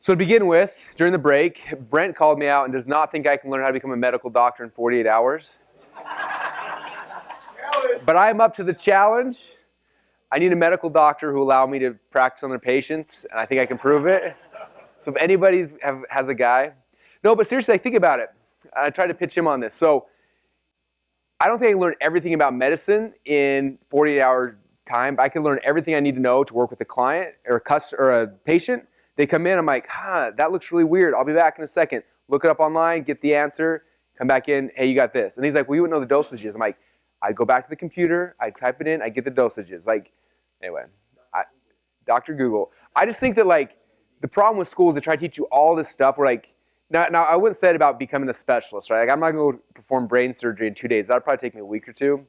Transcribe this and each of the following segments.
So to begin with, during the break, Brent called me out and does not think I can learn how to become a medical doctor in 48 hours. But I am up to the challenge. I need a medical doctor who will allow me to practice on their patients, and I think I can prove it. So if anybody has a guy. No, but seriously, like, think about it. I tried to pitch him on this. So I don't think I can learn everything about medicine in 48-hour time, but I can learn everything I need to know to work with a client or a patient. They come in, I'm like, that looks really weird. I'll be back in a second. Look it up online, get the answer, come back in, hey, you got this. And he's like, well, you wouldn't know the dosages. I'm like, I go back to the computer, I type it in, I get the dosages. Like, anyway, Dr. Google. I just think that, like, the problem with schools, they try to teach you all this stuff. We're like, now I wouldn't say it about becoming a specialist, right? Like, I'm not going to go perform brain surgery in 2 days. That would probably take me a week or two.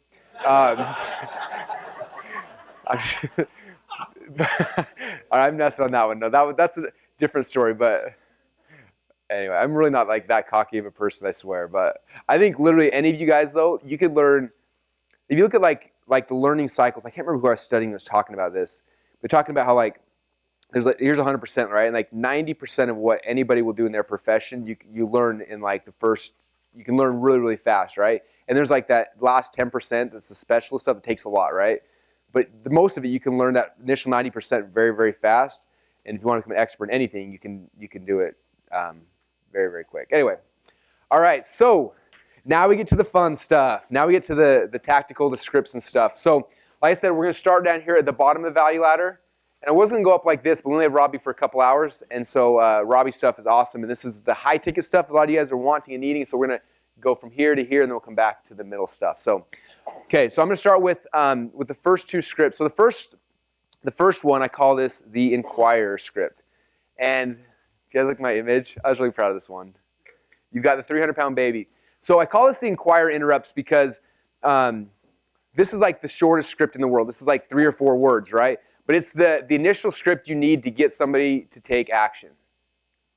I'm messing on that one. No, that's a different story. But anyway, I'm really not like that cocky of a person, I swear. But I think literally any of you guys, though, you could learn. If you look at like the learning cycles, I can't remember who I was studying was talking about this. They're talking about how like there's like here's 100%, right? And like 90% of what anybody will do in their profession, you learn in like the first. You can learn really, really fast, right? And there's like that last 10% that's the specialist stuff that takes a lot, right? But the most of it, you can learn that initial 90% very, very fast. And if you want to become an expert in anything, you can do it very, very quick. Anyway, all right. So now we get to the fun stuff. Now we get to the tactical, the scripts and stuff. So like I said, we're going to start down here at the bottom of the value ladder. And I wasn't going to go up like this, but we only have Robbie for a couple hours. And so Robbie's stuff is awesome. And this is the high ticket stuff that a lot of you guys are wanting and needing. So we're going to go from here to here, and then we'll come back to the middle stuff. So, okay, so I'm going to start with the first two scripts. So the first one, I call this the Inquirer script. And do you guys look at my image? I was really proud of this one. You've got the 300-pound baby. So I call this the Inquirer interrupts because this is like the shortest script in the world. This is like 3 or 4 words, right? But it's the initial script you need to get somebody to take action.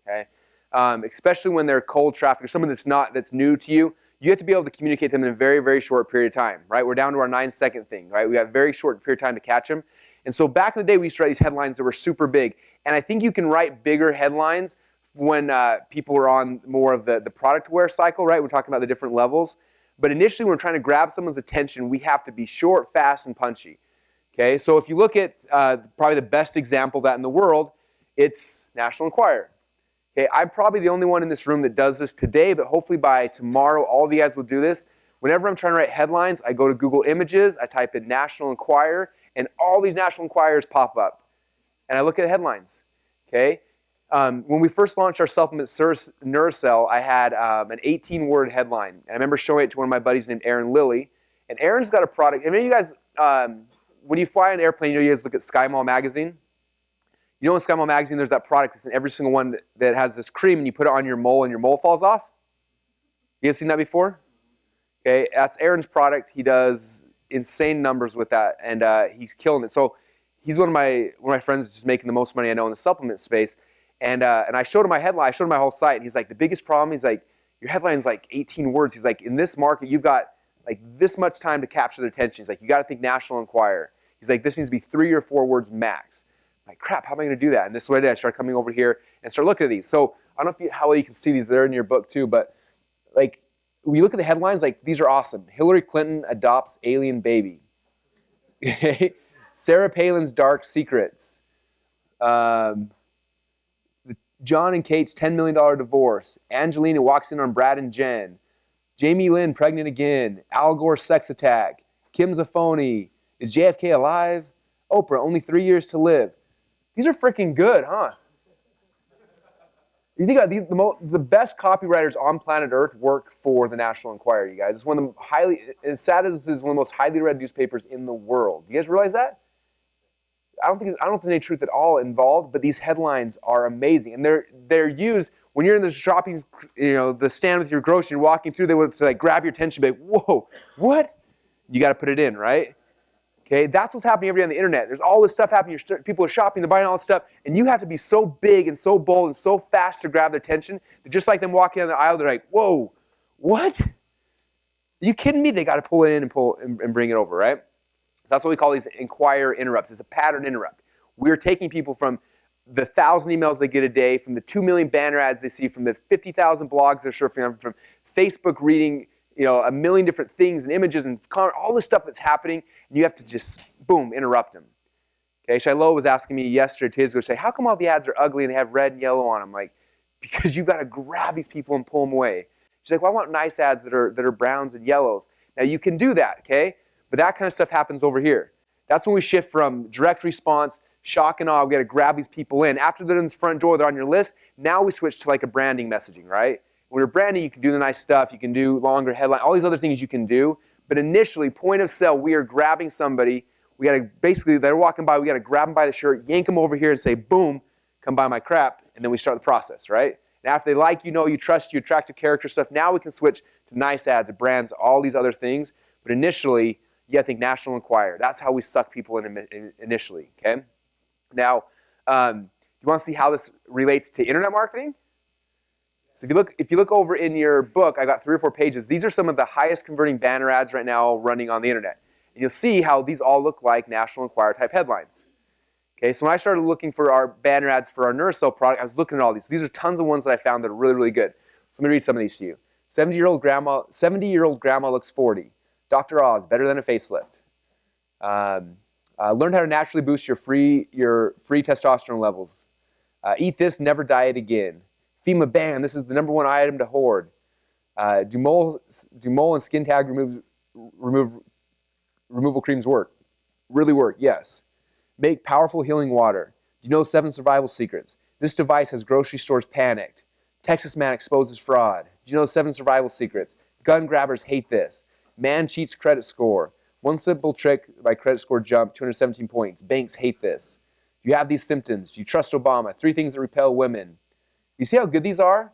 Okay. Especially when they're cold traffic or someone that's new to you, you have to be able to communicate to them in a very, very short period of time, right? We're down to our 9-second thing, right? We have a very short period of time to catch them. And so back in the day, we used to write these headlines that were super big. And I think you can write bigger headlines when people are on more of the product aware cycle, right? We're talking about the different levels. But initially, when we're trying to grab someone's attention, we have to be short, fast, and punchy. Okay, so if you look at probably the best example of that in the world, it's National Enquirer. Okay, I'm probably the only one in this room that does this today, but hopefully by tomorrow, all of you guys will do this. Whenever I'm trying to write headlines, I go to Google Images, I type in National Enquirer, and all these National Enquirers pop up. And I look at headlines. Okay, when we first launched our supplement, Neurocell, I had an 18-word headline. And I remember showing it to one of my buddies named Aaron Lilly. And Aaron's got a product. And many of you guys, when you fly on an airplane, you guys look at SkyMall magazine. You know in SkyMall magazine, there's that product that's in every single one that has this cream, and you put it on your mole, and your mole falls off? You guys seen that before? Okay, that's Aaron's product. He does insane numbers with that, and he's killing it. So he's one of my friends that's just making the most money I know in the supplement space. And I showed him my headline. I showed him my whole site, and he's like, the biggest problem, he's like, your headline's like 18 words. He's like, in this market, you've got like this much time to capture their attention. He's like, you got to think National Enquirer. He's like, this needs to be 3 or 4 words max. I'm like, crap, how am I going to do that? And this is what I did. I started coming over here and start looking at these. So I don't know how well you can see these. They're in your book too. But like, when you look at the headlines, like, these are awesome. Hillary Clinton adopts alien baby. Sarah Palin's dark secrets. John and Kate's $10 million divorce. Angelina walks in on Brad and Jen. Jamie Lynn pregnant again. Al Gore sex attack. Kim's a phony. Is JFK alive? Oprah, only 3 years to live. These are freaking good, huh? You think about these, the best copywriters on planet Earth work for the National Enquirer, you guys. It's one of the as sad as this is, one of the most highly read newspapers in the world. You guys realize that? I don't think there's any truth at all involved, but these headlines are amazing. And they're used when you're in the shopping, the stand with your grocery, you're walking through, they would like grab your attention, be like, whoa, what? You got to put it in, right? Okay, that's what's happening every day on the internet. There's all this stuff happening. People are shopping, they're buying all this stuff, and you have to be so big and so bold and so fast to grab their attention that just like them walking down the aisle, they're like, whoa, what? Are you kidding me? They got to pull it in and bring it over, right? That's what we call these Inquirer interrupts. It's a pattern interrupt. We're taking people from the 1,000 emails they get a day, from the 2 million banner ads they see, from the 50,000 blogs they're surfing on, from Facebook reading, a million different things and images and all this stuff that's happening, and you have to just, boom, interrupt them. Okay, Shiloh was asking me yesterday, 2 days ago, say, how come all the ads are ugly and they have red and yellow on them? Like, because you've got to grab these people and pull them away. She's like, well, I want nice ads that are browns and yellows. Now, you can do that, okay? But that kind of stuff happens over here. That's when we shift from direct response, shock and awe, we got to grab these people in. After they're in the front door, they're on your list, now we switch to like a branding messaging, right? When you're branding, you can do the nice stuff, you can do longer headline, all these other things you can do. But initially, point of sale, we are grabbing somebody. We got to basically, they're walking by, we got to grab them by the shirt, yank them over here and say, boom, come buy my crap. And then we start the process, right? And after they like you, trust you, attractive character stuff, now we can switch to nice ads, brands, all these other things. But initially, you got to think National Enquirer. That's how we suck people in initially, okay? Now, you want to see how this relates to internet marketing? So if you look over in your book, I got 3 or 4 pages. These are some of the highest converting banner ads right now running on the internet. And you'll see how these all look like National Enquirer type headlines. Okay, so when I started looking for our banner ads for our NeuroCell product, I was looking at all these. These are tons of ones that I found that are really, really good. So let me read some of these to you. 70-year-old grandma looks 40. Dr. Oz, better than a facelift. Learn how to naturally boost your free testosterone levels. Eat this, never diet again. FEMA ban, this is the #1 item to hoard. Do mole and skin tag removal creams work? Really work, yes. Make powerful healing water. Do you know 7 survival secrets? This device has grocery stores panicked. Texas man exposes fraud. Do you know 7 survival secrets? Gun grabbers hate this. Man cheats credit score. One simple trick, my credit score jumped 217 points. Banks hate this. You have these symptoms. You trust Obama. 3 things that repel women. You see how good these are?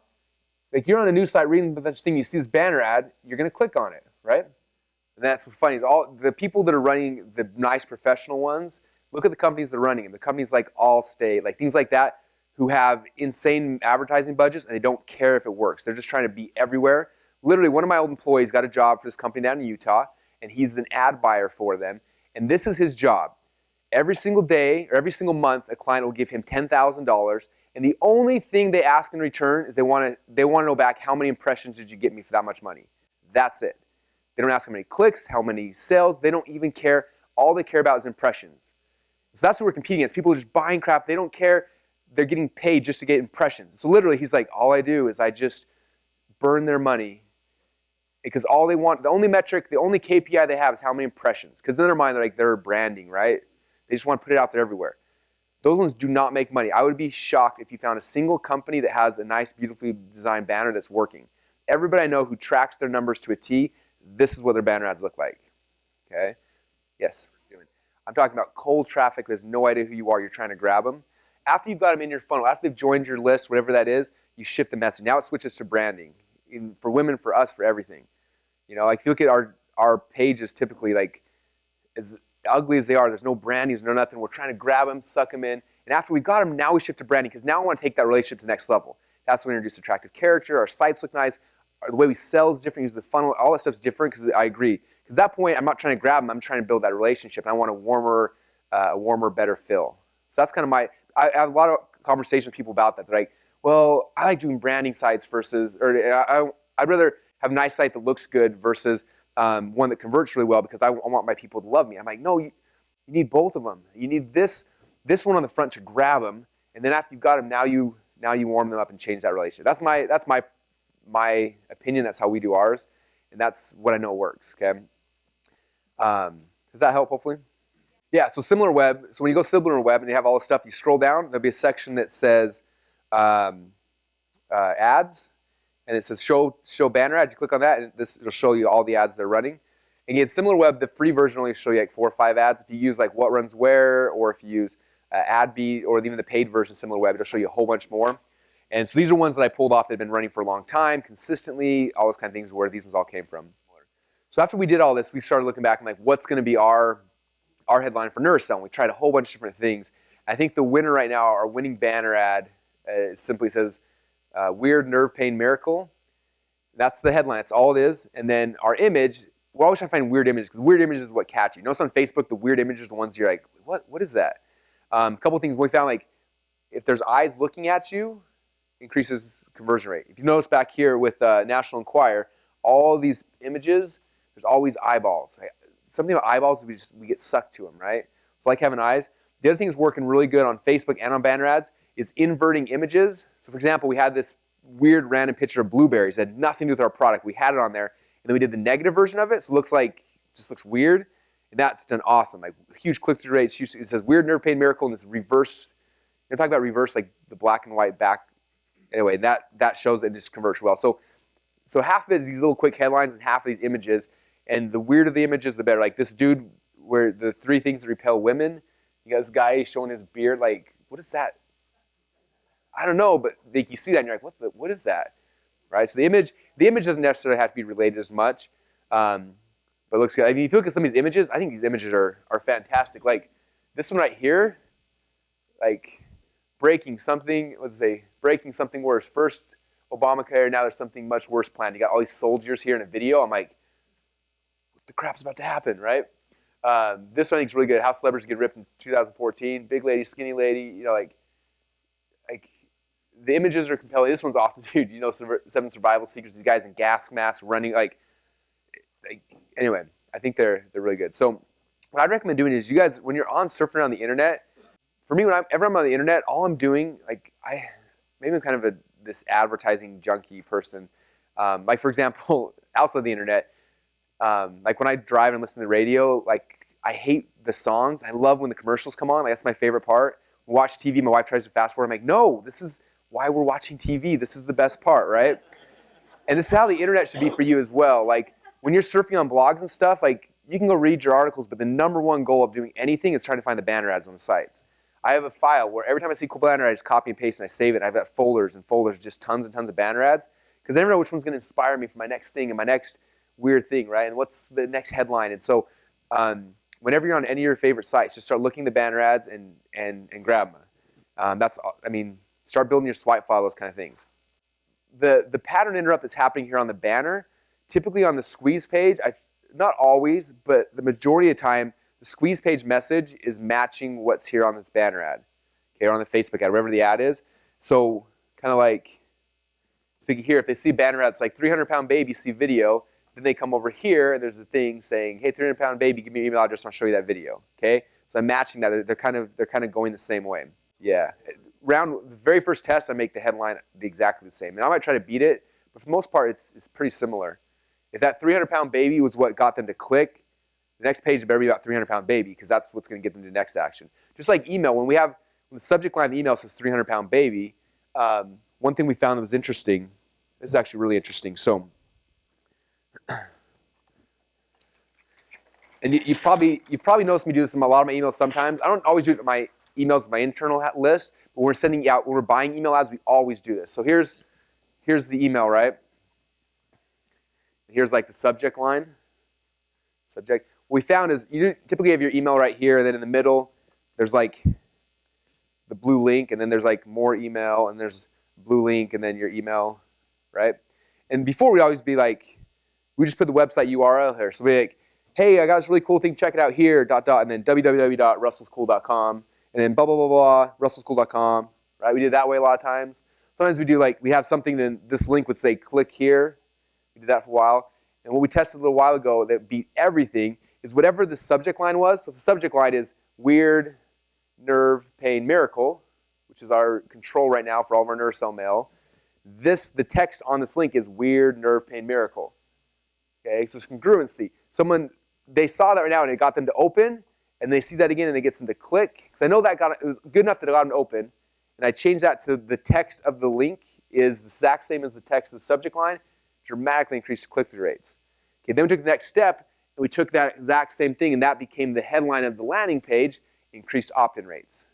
Like, you're on a news site reading the thing, you see this banner ad, you're going to click on it, right? And that's what's funny. All the people that are running the nice professional ones, look at the companies that are running them. The companies like Allstate, like things like that, who have insane advertising budgets and they don't care if it works. They're just trying to be everywhere. Literally, one of my old employees got a job for this company down in Utah, and he's an ad buyer for them. And this is his job. Every single day or every single month, a client will give him $10,000. And the only thing they ask in return is they want to know back, how many impressions did you get me for that much money? That's it. They don't ask how many clicks, how many sales. They don't even care. All they care about is impressions. So that's what we're competing against. People are just buying crap. They don't care. They're getting paid just to get impressions. So literally, he's like, all I do is I just burn their money. Because all they want, the only metric, the only KPI they have is how many impressions. Because in their mind, they're branding, right? They just want to put it out there everywhere. Those ones do not make money. I would be shocked if you found a single company that has a nice, beautifully designed banner that's working. Everybody I know who tracks their numbers to a T, this is what their banner ads look like. Okay? Yes? I'm talking about cold traffic who has no idea who you are. You're trying to grab them. After you've got them in your funnel, after they've joined your list, whatever that is, you shift the message. Now it switches to branding. For women, for us, for everything. Like if you look at our pages, typically, like, as ugly as they are, there's no branding, there's no nothing. We're trying to grab them, suck them in. And after we got them, now we shift to branding, because now I want to take that relationship to the next level. That's when we introduce attractive character, our sites look nice, the way we sell is different, use the funnel, all that stuff's different, because I agree. Because at that point, I'm not trying to grab them, I'm trying to build that relationship, and I want a warmer, better feel. So that's kind of I have a lot of conversations with people about that. They're like, well, I like doing branding sites versus, or I'd rather have a nice site that looks good versus one that converts really well, because I want my people to love me. I'm like, no, you need both of them. You need this one on the front to grab them, and then after you've got them, now you warm them up and change that relationship. That's my opinion. That's how we do ours, and that's what I know works. Okay, does that help? Hopefully, yeah. So similar web. So when you go similar web and you have all the stuff, you scroll down. There'll be a section that says ads. And it says show banner ads. You click on that, and it'll show you all the ads they're running. And again, similar web, the free version only show you like 4 or 5 ads. If you use like what runs where, or if you use AdBeat, or even the paid version, similar web, it'll show you a whole bunch more. And so these are ones that I pulled off that have been running for a long time, consistently, all those kind of things, where these ones all came from. So after we did all this, we started looking back and like, what's going to be our headline for NeuroCell? And we tried a whole bunch of different things. I think the winner right now, our winning banner ad, simply says, weird nerve pain miracle. That's the headline. That's all it is. And then our image, we're always trying to find weird images, because weird images is what catch you. Notice on Facebook, the weird images are the ones you're like, what is that? A couple things we found, like, if there's eyes looking at you, increases conversion rate. If you notice back here with National Enquirer, all these images, there's always eyeballs. Right? Something about eyeballs, we get sucked to them, right? It's like having eyes. The other thing that's working really good on Facebook and on banner ads is inverting images. So for example, we had this weird random picture of blueberries that had nothing to do with our product. We had it on there, and then we did the negative version of it, so it looks like, just looks weird, and that's done awesome. Like huge click-through rates. It says weird nerve pain miracle, and this reverse, you're talking about reverse, like the black and white back. Anyway, that shows that it just converts well. So half of it is these little quick headlines and half of these images, and the weirder the images, the better. Like this dude, where the 3 things that repel women, you got this guy showing his beard, like, what is that? I don't know, but like you see that and you're like, what is that? Right? So the image doesn't necessarily have to be related as much, but it looks good. I mean, if you look at some of these images, I think these images are fantastic. Like this one right here, like breaking something, let's say, breaking something worse. First Obamacare, now there's something much worse planned. You got all these soldiers here in a video. I'm like, what the crap's about to happen, right? This one I think is really good. How celebrities get ripped in 2014. Big lady, skinny lady, you know, like the images are compelling. This one's awesome, dude. You know, 7 survival secrets. These guys in gas masks running, like anyway, I think they're really good. So what I'd recommend doing is you guys, when you're surfing around the internet, for me, whenever I'm on the internet, all I'm doing, like maybe I'm kind of this advertising junkie person. Like for example, outside the internet, like when I drive and listen to the radio, like I hate the songs. I love when the commercials come on. Like that's my favorite part. We watch TV. My wife tries to fast forward. I'm like, no, this is why we're watching TV. This is the best part, right? And this is how the internet should be for you as well. Like when you're surfing on blogs and stuff, like you can go read your articles, but the #1 goal of doing anything is trying to find the banner ads on the sites. I have a file where every time I see a cool banner ad, I just copy and paste and I save it. I have got folders and folders, just tons and tons of banner ads, because I never know which one's going to inspire me for my next thing and my next weird thing, right? And what's the next headline? And so whenever you're on any of your favorite sites, just start looking at the banner ads and grab them. Start building your swipe file, those kind of things. The pattern interrupt that's happening here on the banner, typically on the squeeze page, not always, but the majority of the time, the squeeze page message is matching what's here on this banner ad, okay, or on the Facebook ad, wherever the ad is. So kind of like, if they see banner ads like 300-pound baby, see video, then they come over here and there's a thing saying, hey, 300-pound baby, give me your email address and I'll show you that video, okay? So I'm matching that. They're kind of going the same way. Yeah. The very first test, I make the headline exactly the same. And I might try to beat it, but for the most part, it's pretty similar. If that 300-pound baby was what got them to click, the next page better be about 300-pound baby, because that's what's going to get them to the next action. Just like email, when the subject line of the email says 300-pound baby, one thing we found that was interesting, this is actually really interesting. So, and you've probably noticed me do this in a lot of my emails sometimes. I don't always do it in my emails, my internal list, but when we're buying email ads, we always do this. So here's the email, right? Here's like the subject line. Subject. What we found is you typically have your email right here, and then in the middle, there's like the blue link, and then there's like more email, and there's blue link, and then your email, right? And before we'd always be like, we just put the website URL here. So we'd be like, hey, I got this really cool thing, check it out here, ... and then www.russelschool.com, and then blah, blah, blah, blah, russelschool.com, right? We did it that way a lot of times. Sometimes we have something, and this link would say click here. We did that for a while. And what we tested a little while ago that beat everything is whatever the subject line was. So if the subject line is weird nerve pain miracle, which is our control right now for all of our nerve cell mail, the text on this link is weird nerve pain miracle. Okay, so it's congruency. They saw that right now and it got them to open, and they see that again and it gets them to click. Because I know it was good enough that it got them to open. And I changed that to the text of the link is the exact same as the text of the subject line, dramatically increased click-through rates. Okay, then we took the next step, and we took that exact same thing, and that became the headline of the landing page, increased opt-in rates.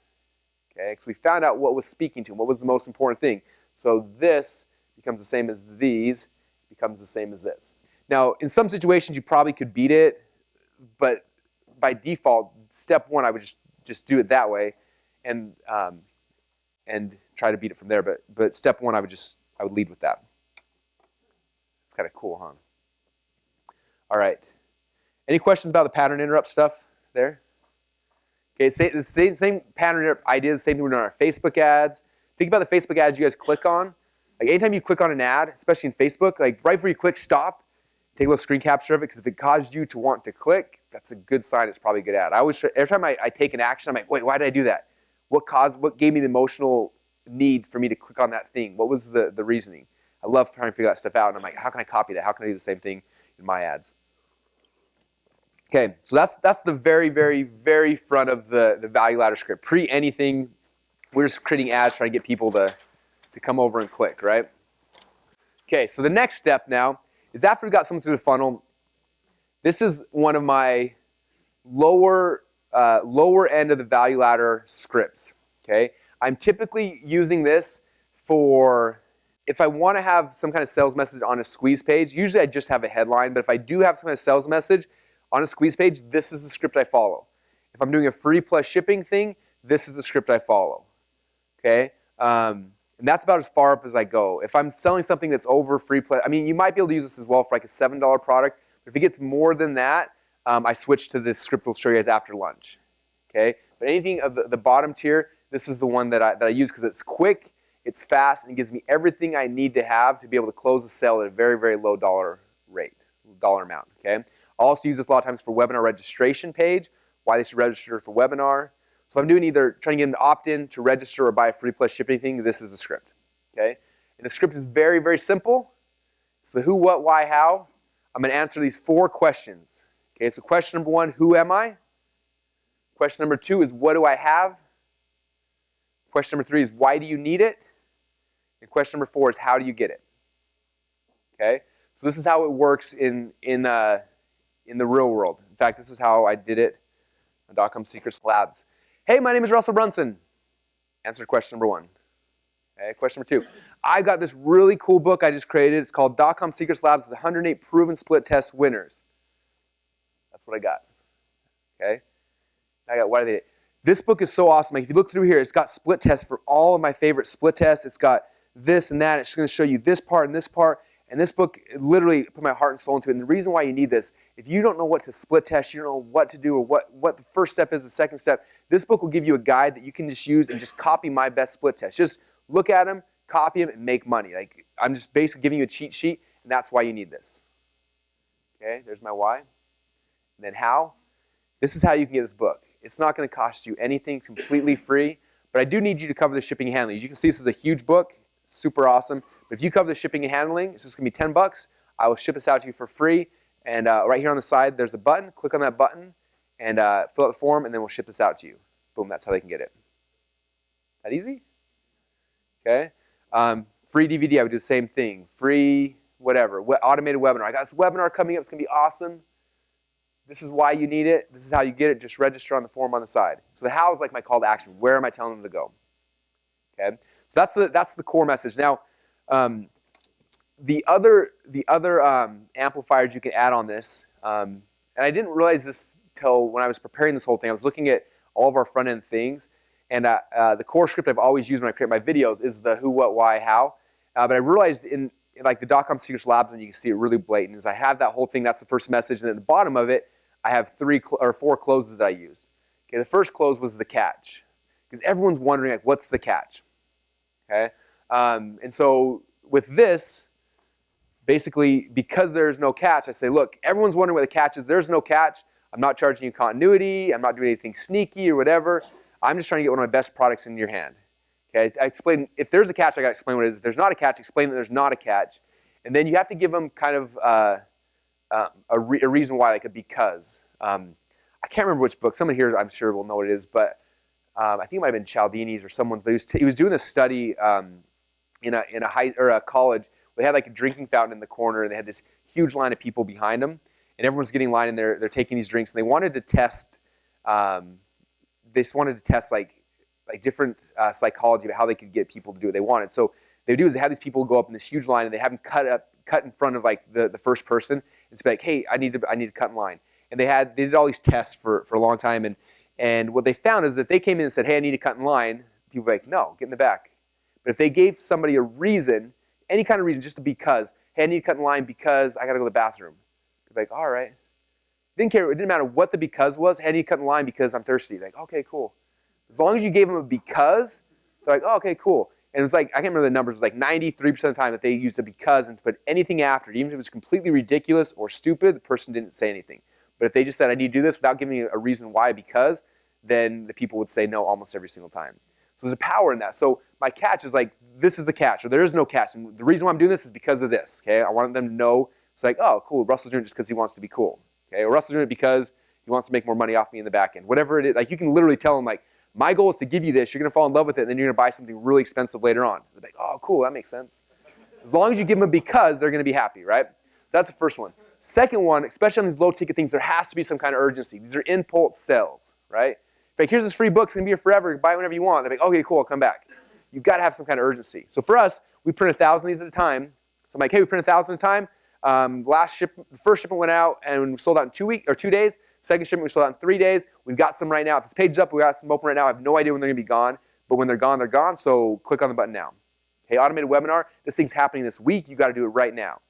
Okay, because we found out what was speaking to them, what was the most important thing. So this becomes the same as these, becomes the same as this. Now, in some situations, you probably could beat it, but by default, step 1, I would just do it that way, and try to beat it from there. But step 1, I would lead with that. It's kind of cool, huh? All right. Any questions about the pattern interrupt stuff there? Okay, the same pattern idea, the same thing we're doing on our Facebook ads. Think about the Facebook ads you guys click on. Like anytime you click on an ad, especially in Facebook, like right before you click stop, take a little screen capture of it, because if it caused you to want to click, that's a good sign. It's probably a good ad. Every time I take an action, I'm like, wait, why did I do that? What gave me the emotional need for me to click on that thing? What was the reasoning? I love trying to figure that stuff out, and I'm like, how can I copy that? How can I do the same thing in my ads? Okay, so that's the very, very, very front of the value ladder script. Pre anything, we're just creating ads trying to get people to come over and click, right? Okay, so the next step now is after we got someone through the funnel, this is one of my lower end of the value ladder scripts, okay? I'm typically using this for if I want to have some kind of sales message on a squeeze page. Usually I just have a headline, but if I do have some kind of sales message on a squeeze page, this is the script I follow. If I'm doing a free plus shipping thing, this is the script I follow, okay? And that's about as far up as I go. If I'm selling something that's over free plus, I mean, you might be able to use this as well for like a $7 product, but if it gets more than that, I switch to the script we'll show you guys after lunch, okay? But anything of the bottom tier, this is the one that I use because it's quick, it's fast, and it gives me everything I need to have to be able to close a sale at a very, very low dollar amount, okay? I'll also use this a lot of times for webinar registration page, why they should register for webinar. So if I'm doing either trying to get them to opt in, to register, or buy a free plus shipping thing, this is the script, okay? And the script is very, very simple. It's the who, what, why, how. I'm going to answer these 4 questions, okay? So question number 1, who am I? Question number 2 is what do I have? Question number 3 is why do you need it? And question number 4 is how do you get it? Okay? So this is how it works in the real world. In fact, this is how I did it on DotComSecrets Labs. Hey, my name is Russel Brunson. Answer question number 1. Okay, question number 2. I got this really cool book I just created. It's called DotComSecrets Labs. It's 108 proven split test winners. That's what I got. Okay? I got why do they? This book is so awesome. Like if you look through here, it's got split tests for all of my favorite split tests. It's got this and that. It's going to show you this part and this part. And this book literally put my heart and soul into it. And the reason why you need this, if you don't know what to split test, you don't know what to do or what the first step is, the second step, this book will give you a guide that you can just use and just copy my best split test. Just look at them, copy them, and make money. Like I'm just basically giving you a cheat sheet, and that's why you need this. Okay, there's my why. And then how. This is how you can get this book. It's not going to cost you anything, completely free, but I do need you to cover the shipping and handling. As you can see, this is a huge book, super awesome. But if you cover the shipping and handling, it's just going to be $10. I will ship this out to you for free. And right here on the side, there's a button. Click on that button and fill out the form, and then we'll ship this out to you. Boom, that's how they can get it. That easy? Okay. Free DVD, I would do the same thing. Free whatever, automated webinar. I got this webinar coming up. It's going to be awesome. This is why you need it. This is how you get it. Just register on the form on the side. So the how is like my call to action. Where am I telling them to go? Okay. So that's the core message. Now, the other amplifiers you can add on this, and I didn't realize this till when I was preparing this whole thing. I was looking at all of our front end things, and the core script I've always used when I create my videos is the who, what, why, how. But I realized in like the DotComSecrets Labs, and you can see it really blatant, is I have that whole thing. That's the first message, and at the bottom of it, I have 4 closes that I use. Okay, the first close was the catch, because everyone's wondering like, what's the catch? Okay, and so with this, basically, because there's no catch, I say, look, everyone's wondering what the catch is. There's no catch. I'm not charging you continuity. I'm not doing anything sneaky or whatever. I'm just trying to get one of my best products in your hand. Okay, I explain, if there's a catch, I got to explain what it is. If there's not a catch, explain that there's not a catch. And then you have to give them kind of a reason why, like a because. I can't remember which book. Someone here, I'm sure, will know what it is, but I think it might have been Cialdini's or someone's. But he was doing a study in a college. They had like a drinking fountain in the corner, and they had this huge line of people behind them, and everyone's getting in line, and they're taking these drinks, and they wanted to test. They just wanted to test like different psychology of how they could get people to do what they wanted. So they would do is they have these people go up in this huge line, and they have them cut in front of like the first person, and say like, hey, I need to cut in line. And they did all these tests for a long time, and what they found is that they came in and said, hey, I need to cut in line. People were like, no, get in the back. But if they gave somebody a reason, any kind of reason, just a because, hey, I need to cut in line because I got to go to the bathroom. They're like, all right. Didn't care. It didn't matter what the because was. Hey, I need to cut in line because I'm thirsty. Like, okay, cool. As long as you gave them a because, they're like, oh, okay, cool. And it was like, I can't remember the numbers. It was like 93% of the time that they used a because and to put anything after it, even if it was completely ridiculous or stupid, the person didn't say anything. But if they just said, I need to do this without giving a reason why, because, then the people would say no almost every single time. So there's a power in that. So my catch is like, this is the catch, or there is no catch. And the reason why I'm doing this is because of this, okay? I want them to know, it's like, oh, cool, Russell's doing it just because he wants to be cool, okay? Or Russell's doing it because he wants to make more money off me in the back end. Whatever it is, like you can literally tell him like, my goal is to give you this, you're gonna fall in love with it, and then you're gonna buy something really expensive later on. They're like, oh, cool, that makes sense. As long as you give them a because, they're gonna be happy, right? So that's the first one. Second one, especially on these low ticket things, there has to be some kind of urgency. These are impulse sales, right? Like, here's this free book, it's gonna be here forever, buy it whenever you want. They're like, okay, cool, I'll come back. You've gotta have some kind of urgency. So for us, we print 1,000 of these at a time. So I'm like, hey, we print 1,000 at a time. The first shipment went out and we sold out in 2 days. Second shipment we sold out in 3 days. We've got some right now. If this page is up, we got some open right now. I have no idea when they're gonna be gone, but when they're gone, they're gone. So click on the button now. Okay, automated webinar, this thing's happening this week. You gotta do it right now.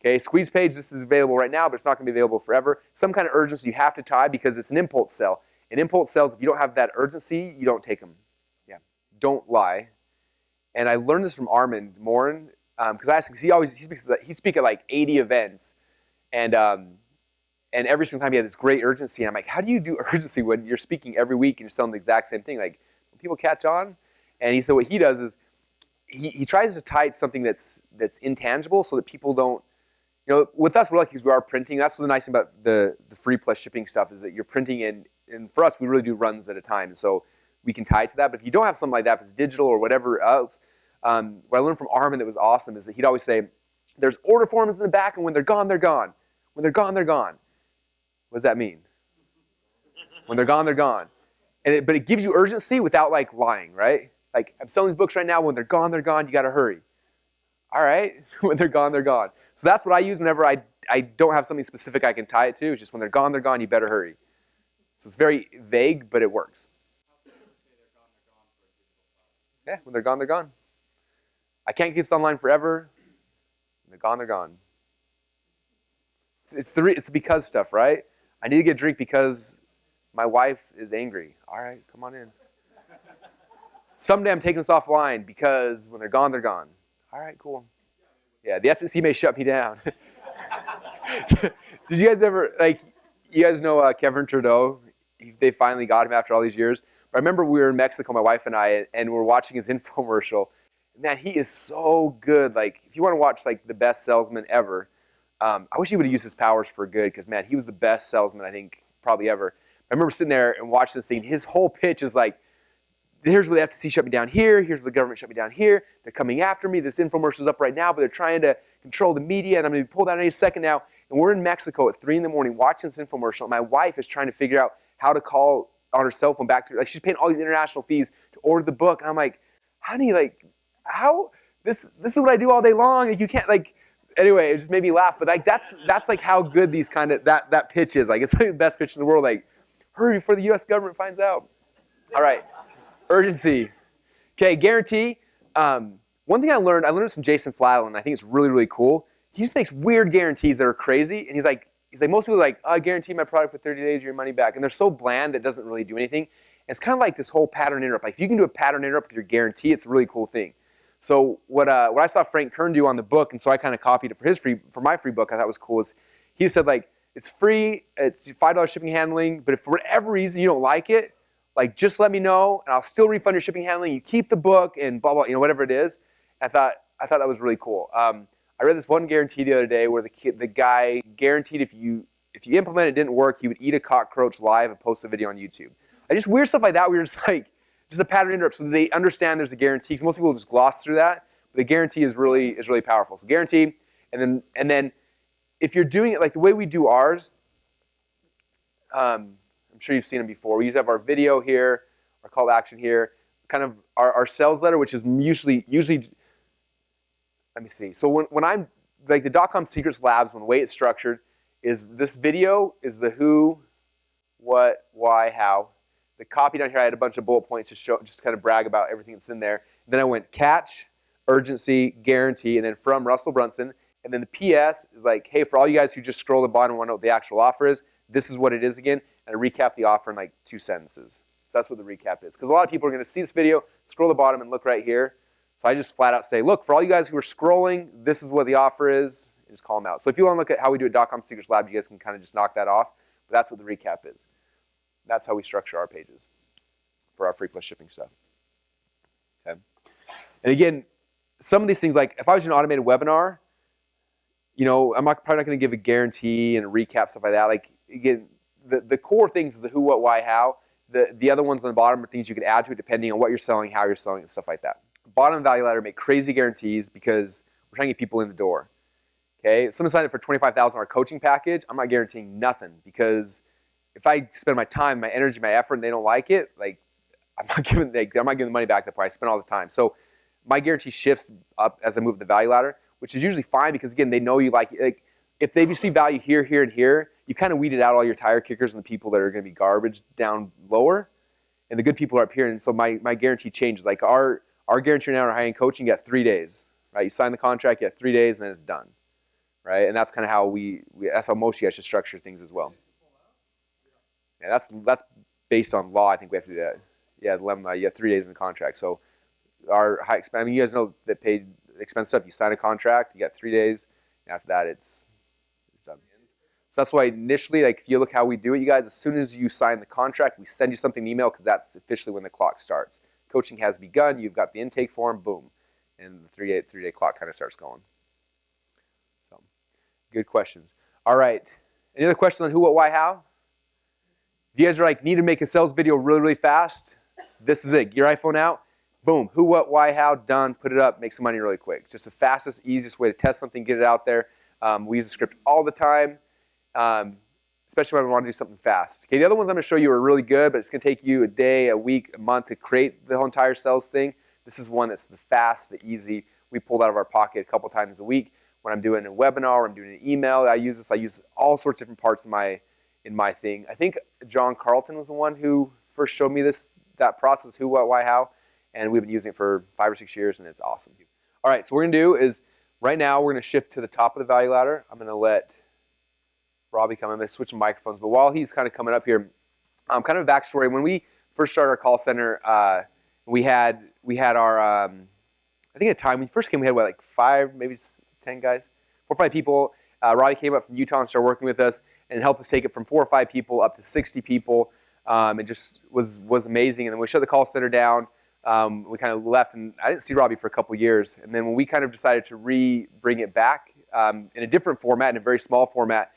Okay, squeeze page, this is available right now, but it's not gonna be available forever. Some kind of urgency you have to tie because it's an impulse sell. And impulse sales, if you don't have that urgency, you don't take them. Yeah, don't lie. And I learned this from Armin Morin, because I asked him, because he speaks at like 80 events, and every single time he had this great urgency. And I'm like, how do you do urgency when you're speaking every week and you're selling the exact same thing? Like, when people catch on? And he said what he does is he tries to tie it to something that's intangible so that people don't, you know, with us, we're lucky because we are printing. That's the nice thing about the free plus shipping stuff is that you're printing in, and for us, we really do runs at a time. So we can tie it to that. But if you don't have something like that, if it's digital or whatever else, what I learned from Armin that was awesome is that he'd always say, there's order forms in the back, and when they're gone, they're gone. When they're gone, they're gone. What does that mean? When they're gone, they're gone. But it gives you urgency without like lying, right? Like, I'm selling these books right now. When they're gone, you got to hurry. All right, when they're gone, they're gone. So that's what I use whenever I don't have something specific I can tie it to. It's just when they're gone, you better hurry. So it's very vague, but it works. Yeah, when they're gone, they're gone. I can't keep this online forever. When they're gone, they're gone. It's the because stuff, right? I need to get a drink because my wife is angry. All right, come on in. Someday I'm taking this offline because when they're gone, they're gone. All right, cool. Yeah, the FCC may shut me down. Did you guys ever, like, you guys know Kevin Trudeau? They finally got him after all these years. I remember we were in Mexico, my wife and I, and we're watching his infomercial. Man, he is so good. Like, if you want to watch like the best salesman ever, I wish he would have used his powers for good because, man, he was the best salesman I think probably ever. I remember sitting there and watching this thing. His whole pitch is like, here's where the FCC shut me down here. Here's where the government shut me down here. They're coming after me. This infomercial is up right now, but they're trying to control the media, and I'm going to be pulled out any second now. And we're in Mexico at 3 in the morning watching this infomercial. And my wife is trying to figure out how to call on her cell phone back to her. Like, she's paying all these international fees to order the book. And I'm like, honey, like, how? This is what I do all day long. Like, you can't, like, anyway, it just made me laugh. But like, that's like how good these kind of, that pitch is. Like, it's like the best pitch in the world. Like, hurry before the U.S. government finds out. All right. Urgency. Okay, guarantee. One thing I learned this from Jason Fladlin. I think it's really, really cool. He just makes weird guarantees that are crazy. And he's like, most people are like, oh, I guarantee my product for 30 days, your money back. And they're so bland, it doesn't really do anything. And it's kind of like this whole pattern interrupt. Like, if you can do a pattern interrupt with your guarantee, it's a really cool thing. So what I saw Frank Kern do on the book, and so I kind of copied it for my free book, I thought was cool, is he said, like, it's free, it's $5 shipping handling, but if for whatever reason you don't like it, like, just let me know, and I'll still refund your shipping handling. You keep the book, and blah, blah, you know, whatever it is. I thought that was really cool. I read this one guarantee the other day where the guy guaranteed if you implement it didn't work, he would eat a cockroach live and post a video on YouTube. Like, just weird stuff like that. We were just like, just a pattern interrupt, so they understand there's a guarantee. Because most people will just gloss through that, but the guarantee is really powerful. So guarantee, and then if you're doing it like the way we do ours, I'm sure you've seen them before. We usually have our video here, our call to action here, kind of our sales letter, which is usually. Let me see. So when I'm like the DotComSecrets labs, when the way it's structured is this video is the who, what, why, how. The copy down here, I had a bunch of bullet points to kind of brag about everything that's in there. Then I went catch, urgency, guarantee, and then from Russel Brunson. And then the PS is like, hey, for all you guys who just scroll the bottom and want to know what the actual offer is, this is what it is again, and I recap the offer in like 2 sentences. So that's what the recap is. Because a lot of people are going to see this video, scroll to the bottom, and look right here. So I just flat out say, look, for all you guys who are scrolling, this is what the offer is, and just call them out. So if you want to look at how we do at DotComSecrets Labs, you guys can kind of just knock that off. But that's what the recap is. That's how we structure our pages for our free plus shipping stuff. Okay. And again, some of these things, like if I was in an automated webinar, you know, I'm probably not going to give a guarantee and a recap, stuff like that. Like, again, the core things is the who, what, why, how. The other ones on the bottom are things you can add to it depending on what you're selling, how you're selling, and stuff like that. Bottom value ladder make crazy guarantees because we're trying to get people in the door. Okay, if someone signed up for $25,000 coaching package, I'm not guaranteeing nothing because if I spend my time, my energy, my effort, and they don't like it, like I'm not giving the money back. That's why I spend all the time. So my guarantee shifts up as I move the value ladder, which is usually fine because again they know you like it. Like if they see value here, here, and here, you kind of weeded out all your tire kickers and the people that are going to be garbage down lower, and the good people are up here. And so my guarantee changes. Like our guarantee now in our high-end coaching, you got 3 days, right? You sign the contract, you got 3 days, and then it's done, right? And that's kind of how that's how most of you guys should structure things as well. Yeah, that's based on law. I think we have to do that. Yeah, you have 3 days in the contract. So our high expense. I mean, you guys know that paid expense stuff. You sign a contract, you got 3 days, and after that, it's done. So that's why initially, like if you look how we do it, you guys, as soon as you sign the contract, we send you something in email because that's officially when the clock starts. Coaching has begun. You've got the intake form. Boom, and the three-day clock kind of starts going. So, good questions. All right. Any other questions on who, what, why, how? If you guys are like need to make a sales video really, really fast, this is it. Get your iPhone out. Boom. Who, what, why, how, done. Put it up. Make some money really quick. It's just the fastest, easiest way to test something, get it out there. We use the script all the time, especially when we want to do something fast. Okay, the other ones I'm going to show you are really good, but it's going to take you a day, a week, a month to create the whole entire sales thing. This is one that's the fast, the easy. We pulled out of our pocket a couple times a week. When I'm doing a webinar, I'm doing an email, I use this. I use all sorts of different parts in my thing. I think John Carlton was the one who first showed me that process, who, what, why, how. And we've been using it for 5 or 6 years, and it's awesome. All right, so what we're going to do is right now we're going to shift to the top of the value ladder. I'm going to let Robbie come. I'm going to switch microphones. But while he's kind of coming up here, kind of a backstory. When we first started our call center, we had our, I think at the time when we first came, we had what, like 5, maybe 10 guys, 4 or 5 people. Robbie came up from Utah and started working with us and helped us take it from 4 or 5 people up to 60 people. It just was amazing. And then we shut the call center down. We kind of left, and I didn't see Robbie for a couple years. And then when we kind of decided to bring it back in a different format, in a very small format,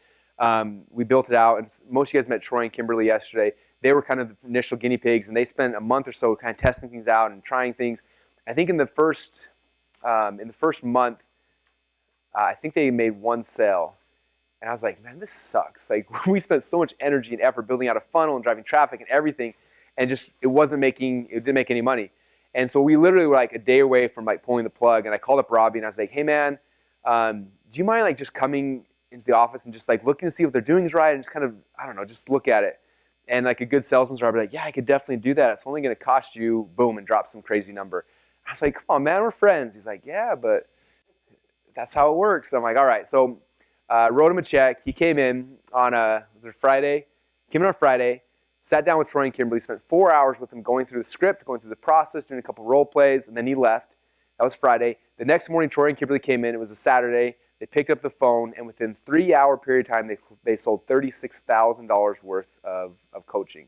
we built it out. And most of you guys met Troy and Kimberly yesterday. They were kind of the initial guinea pigs, and they spent a month or so kind of testing things out and trying things. I think in the first month, I think they made 1 sale. And I was like, man, this sucks. Like we spent so much energy and effort building out a funnel and driving traffic and everything. And just it didn't make any money. And so we literally were like a day away from like pulling the plug. And I called up Robbie and I was like, hey man, do you mind like just coming into the office and just like looking to see what they're doing is right and just kind of, I don't know, just look at it. And like a good salesman's Robbie like, yeah, I could definitely do that. It's only going to cost you, boom, and drop some crazy number. I was like, come on, man, we're friends. He's like, yeah, but that's how it works. So I'm like, all right. So wrote him a check. He came in on Friday. Came in on Friday. Sat down with Troy and Kimberly, spent 4 hours with them going through the script, going through the process, doing a couple role plays, and then he left. That was Friday. The next morning, Troy and Kimberly came in. It was a Saturday. They picked up the phone, and within 3-hour period of time, they sold $36,000 worth of coaching.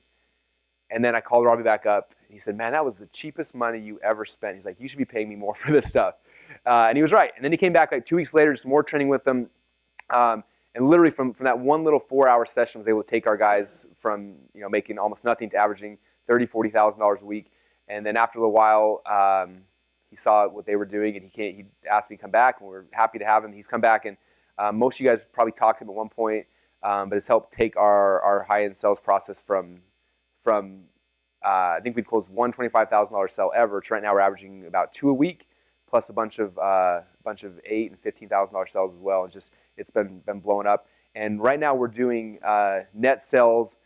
And then I called Robbie back up, and he said, man, that was the cheapest money you ever spent. He's like, you should be paying me more for this stuff. And he was right. And then he came back like 2 weeks later, just more training with them. And literally from that one little 4-hour session, was able to take our guys from making almost nothing to averaging $30,000, $40,000 a week. And then after a little while, he saw what they were doing, and he asked me to come back, and we were happy to have him. He's come back, and most of you guys probably talked to him at one point, but it's helped take our high-end sales process from I think we'd closed one $25,000 sale ever to right now we're averaging about 2 a week, plus a bunch of $8,000 and $15,000 sales as well. It's been blowing up. And right now we're doing net sales.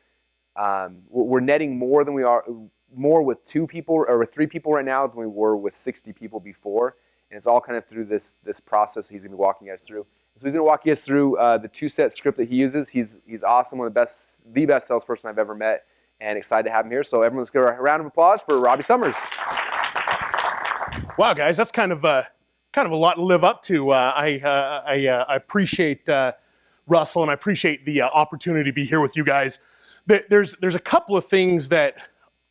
We're netting more with 2 people or with 3 people right now than we were with 60 people before. And it's all kind of through this process he's going to be walking you guys through. So he's going to walk you through the two-set script that he uses. He's awesome, the best salesperson I've ever met, and excited to have him here. So everyone, let's give a round of applause for Robbie Summers. Wow, guys, that's kind of a lot to live up to. I appreciate Russell, and I appreciate the opportunity to be here with you guys. There's a couple of things that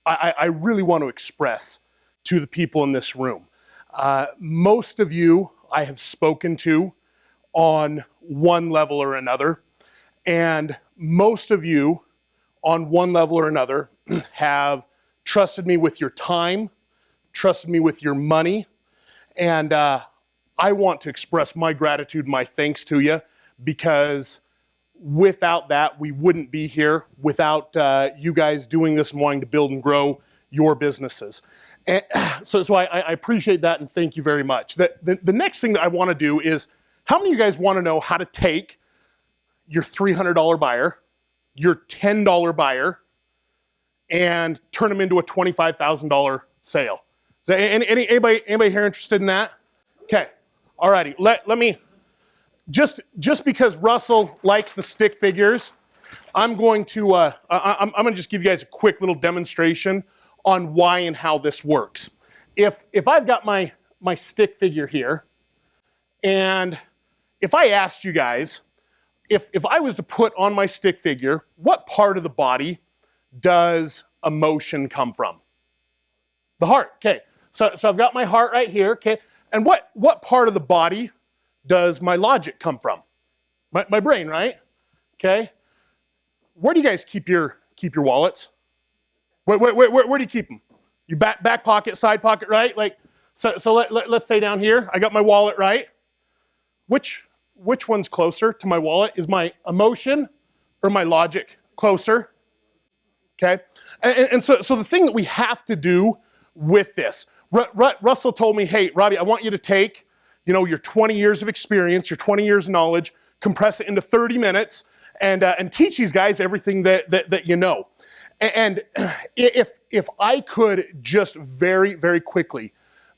I really want to express to the people in this room. Most of you I have spoken to on one level or another, and most of you on one level or another have trusted me with your time, trusted me with your money, and I want to express my gratitude, my thanks to you, because without that, we wouldn't be here, without you guys doing this and wanting to build and grow your businesses. And so I appreciate that and thank you very much. The next thing that I want to do is, how many of you guys want to know how to take your $300 buyer, your $10 buyer, and turn them into a $25,000 sale? Is there anybody here interested in that? Okay, all righty. Let me, just because Russell likes the stick figures, I'm going to I'm going to just give you guys a quick little demonstration on why and how this works. If I've got my stick figure here, and if I asked you guys, if I was to put on my stick figure, what part of the body does emotion come from? The heart. Okay. So I've got my heart right here. Okay. And what part of the body does my logic come from? My brain, right? Okay. Where do you guys keep your wallets? Where do you keep them? Your back pocket, side pocket, right? Like, so let's say down here, I got my wallet, right? Which one's closer to my wallet? Is my emotion or my logic closer? Okay. And so the thing that we have to do with this, Russell told me, hey, Robbie, I want you to take, your 20 years of experience, your 20 years of knowledge, compress it into 30 minutes, and teach these guys everything that you know. And if I could just very, very quickly,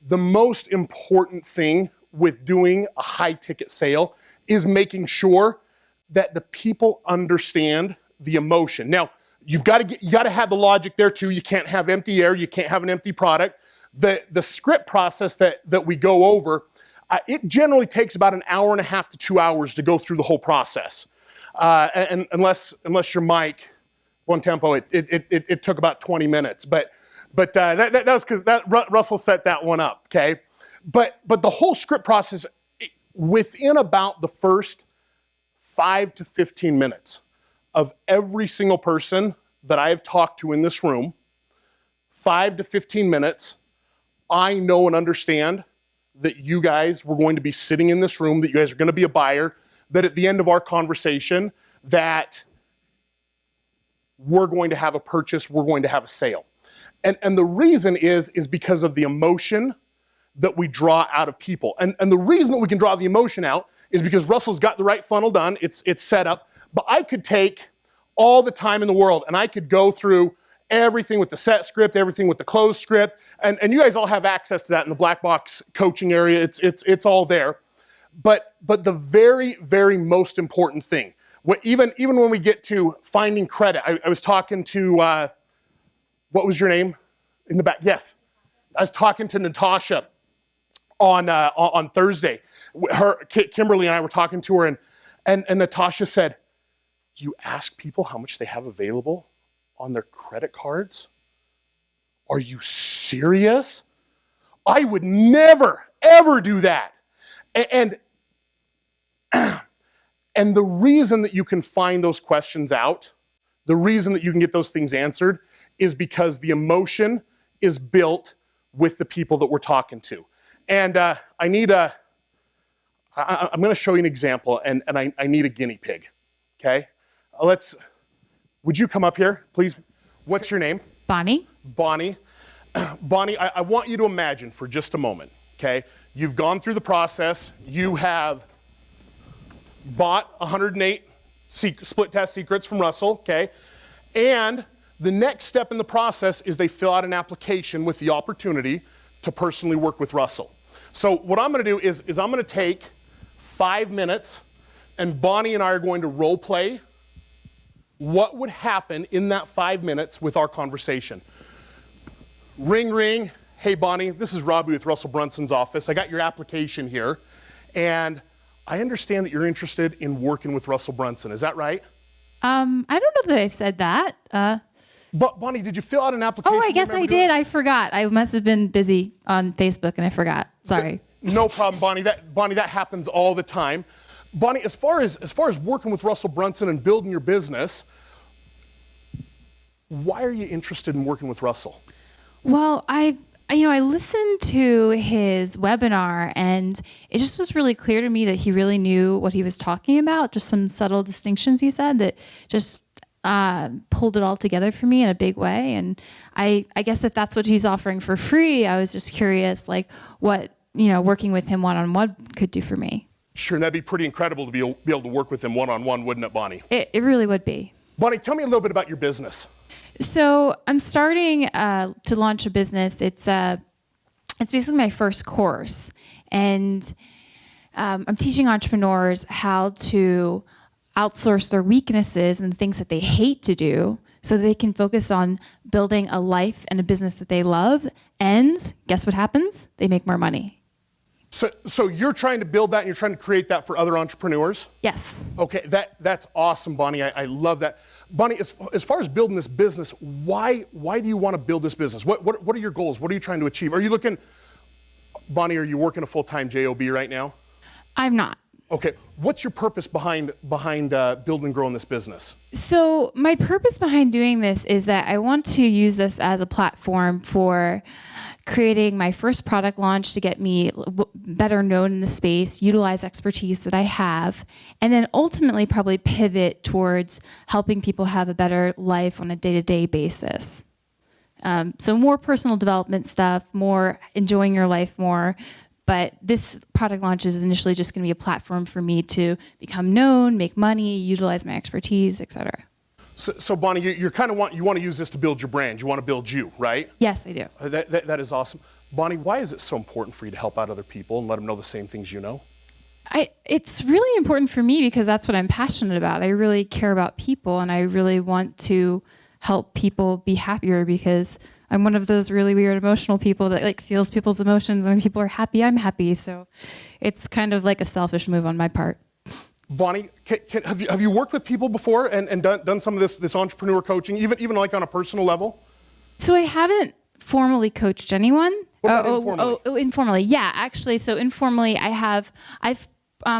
the most important thing with doing a high ticket sale is making sure that the people understand the emotion. Now, you got to have the logic there too. You can't have empty air. You can't have an empty product. The script process that we go over, it generally takes about an hour and a half to 2 hours to go through the whole process. And unless your mic, one tempo, it took about 20 minutes. But that was because Russell set that one up. Okay, but the whole script process, within about the first 5 to 15 minutes of every single person that I have talked to in this room, 5 to 15 minutes, I know and understand that you guys were going to be sitting in this room, that you guys are going to be a buyer, that at the end of our conversation, that we're going to have a purchase, we're going to have a sale. And the reason is because of the emotion that we draw out of people. And the reason that we can draw the emotion out is because Russell's got the right funnel done, it's set up, but I could take all the time in the world and I could go through everything with the set script, everything with the closed script, and you guys all have access to that in the black box coaching area, it's all there. But the very, very most important thing, even when we get to finding credit, I was talking to, what was your name in the back? Yes. I was talking to Natasha on Thursday. Kimberly and I were talking to her, and Natasha said, you ask people how much they have available on their credit cards? Are you serious? I would never, ever do that. And the reason that you can find those questions out, the reason that you can get those things answered, is because the emotion is built with the people that we're talking to. And I'm going to show you an example, and I need a guinea pig, okay? Would you come up here, please? What's your name? Bonnie. Bonnie. Bonnie, I want you to imagine for just a moment, okay? You've gone through the process. You have bought 108 split test secrets from Russell, okay? And the next step in the process is they fill out an application with the opportunity to personally work with Russell. So what I'm going to do is I'm going to take 5 minutes and Bonnie and I are going to role play what would happen in that 5 minutes with our conversation. Ring, ring. Hey, Bonnie, this is Robbie with Russel Brunson's office. I got your application here, and I understand that you're interested in working with Russell Brunson. Is that right? I don't know that I said that. But Bonnie, did you fill out an application? Oh, I guess I did. I forgot. I must have been busy on Facebook and I forgot. Sorry. No problem, Bonnie. That happens all the time. Bonnie, as far as working with Russell Brunson and building your business, why are you interested in working with Russell? Well, I listened to his webinar and it just was really clear to me that he really knew what he was talking about. Just some subtle distinctions he said that just pulled it all together for me in a big way. And I guess if that's what he's offering for free, I was just curious, like what, working with him one-on-one could do for me. Sure, and that'd be pretty incredible to be able to work with him one-on-one, wouldn't it, Bonnie? It really would be. Bonnie, tell me a little bit about your business. So I'm starting to launch a business. It's basically my first course, and I'm teaching entrepreneurs how to outsource their weaknesses and the things that they hate to do so they can focus on building a life and a business that they love. And guess what happens? They make more money. So you're trying to build that and you're trying to create that for other entrepreneurs? Yes. Okay, that's awesome, Bonnie. I love that. Bonnie, as far as building this business, why do you want to build this business? What are your goals? What are you trying to achieve? Bonnie, are you working a full-time job right now? I'm not. Okay, what's your purpose behind building and growing this business? So my purpose behind doing this is that I want to use this as a platform for creating my first product launch to get me better known in the space, utilize expertise that I have, and then ultimately probably pivot towards helping people have a better life on a day-to-day basis. So more personal development stuff, more enjoying your life more. But this product launch is initially just going to be a platform for me to become known, make money, utilize my expertise, et cetera. So Bonnie, you want to use this to build your brand. You want to build you, right? Yes, I do. That is awesome. Bonnie, why is it so important for you to help out other people and let them know the same things you know? It's really important for me because that's what I'm passionate about. I really care about people and I really want to help people be happier because I'm one of those really weird emotional people that feels people's emotions, and when people are happy, I'm happy. So it's kind of like a selfish move on my part. Bonnie, have you worked with people before and done some of this entrepreneur coaching, even like on a personal level? So I haven't formally coached anyone. What about informally? Informally, yeah, actually. So informally, I've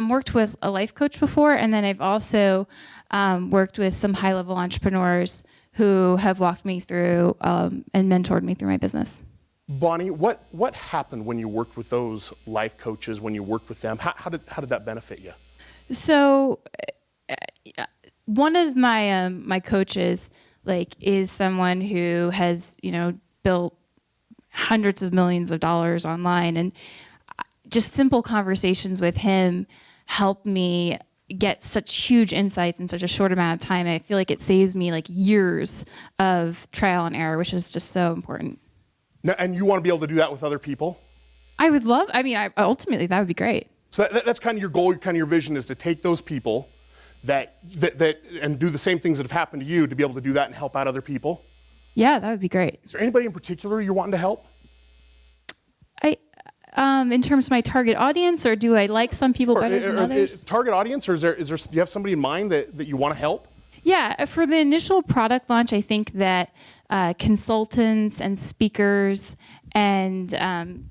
worked with a life coach before, and then I've also worked with some high-level entrepreneurs who have walked me through and mentored me through my business. Bonnie, what happened when you worked with those life coaches? When you worked with them, how did that benefit you? So, one of my my coaches is someone who has built hundreds of millions of dollars online, and just simple conversations with him helped me get such huge insights in such a short amount of time. I feel like it saves me years of trial and error, which is just so important. Now, and you want to be able to do that with other people? I would love. Ultimately, that would be great. So that's kind of your goal, kind of your vision, is to take those people that and do the same things that have happened to you, to be able to do that and help out other people. Yeah, that would be great. Is there anybody in particular you're wanting to help? In terms of my target audience, or do I like some people better than others? Target audience, or do you have somebody in mind that you want to help? Yeah, for the initial product launch, I think that consultants and speakers and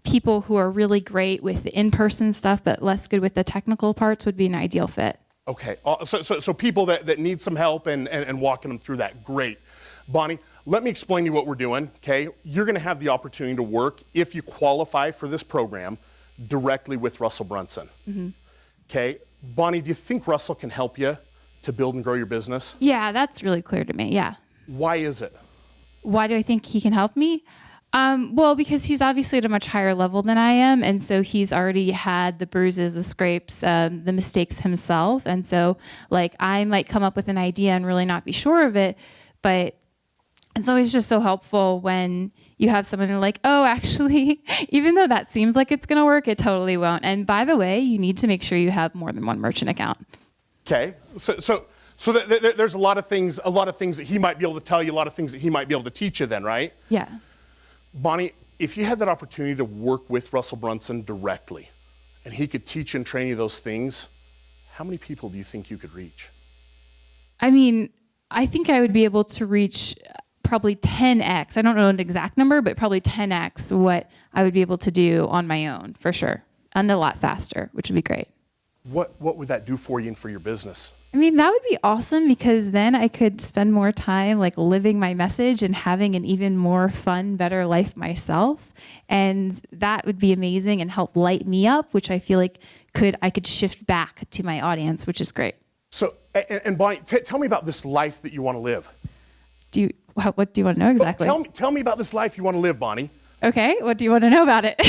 people who are really great with the in-person stuff but less good with the technical parts would be an ideal fit. Okay, so people that need some help and walking them through that, great. Bonnie, let me explain to you what we're doing, okay? You're gonna have the opportunity to work, if you qualify for this program, directly with Russell Brunson. Mm-hmm. Okay, Bonnie, do you think Russell can help you to build and grow your business? Yeah, that's really clear to me, yeah. Why is it? Why do I think he can help me? Well, because he's obviously at a much higher level than I am, and so he's already had the bruises, the scrapes, the mistakes himself, and so I might come up with an idea and really not be sure of it, but it's always just so helpful when you have someone who's oh, actually, even though that seems like it's going to work, it totally won't. And by the way, you need to make sure you have more than one merchant account. Okay, there's a lot of things that he might be able to tell you, a lot of things that he might be able to teach you then, right? Yeah. Bonnie, if you had that opportunity to work with Russel Brunson directly, and he could teach and train you those things, how many people do you think you could reach? I mean, I think I would be able to reach probably 10x. I don't know an exact number, but probably 10x what I would be able to do on my own, for sure. And a lot faster, which would be great. What would that do for you and for your business? I mean, that would be awesome because then I could spend more time like living my message and having an even more fun, better life myself. And that would be amazing and help light me up, which I feel like I could shift back to my audience, which is great. So, and Bonnie, tell me about this life that you want to live. What do you want to know exactly? Tell me about this life you want to live, Bonnie. Okay, what do you want to know about it?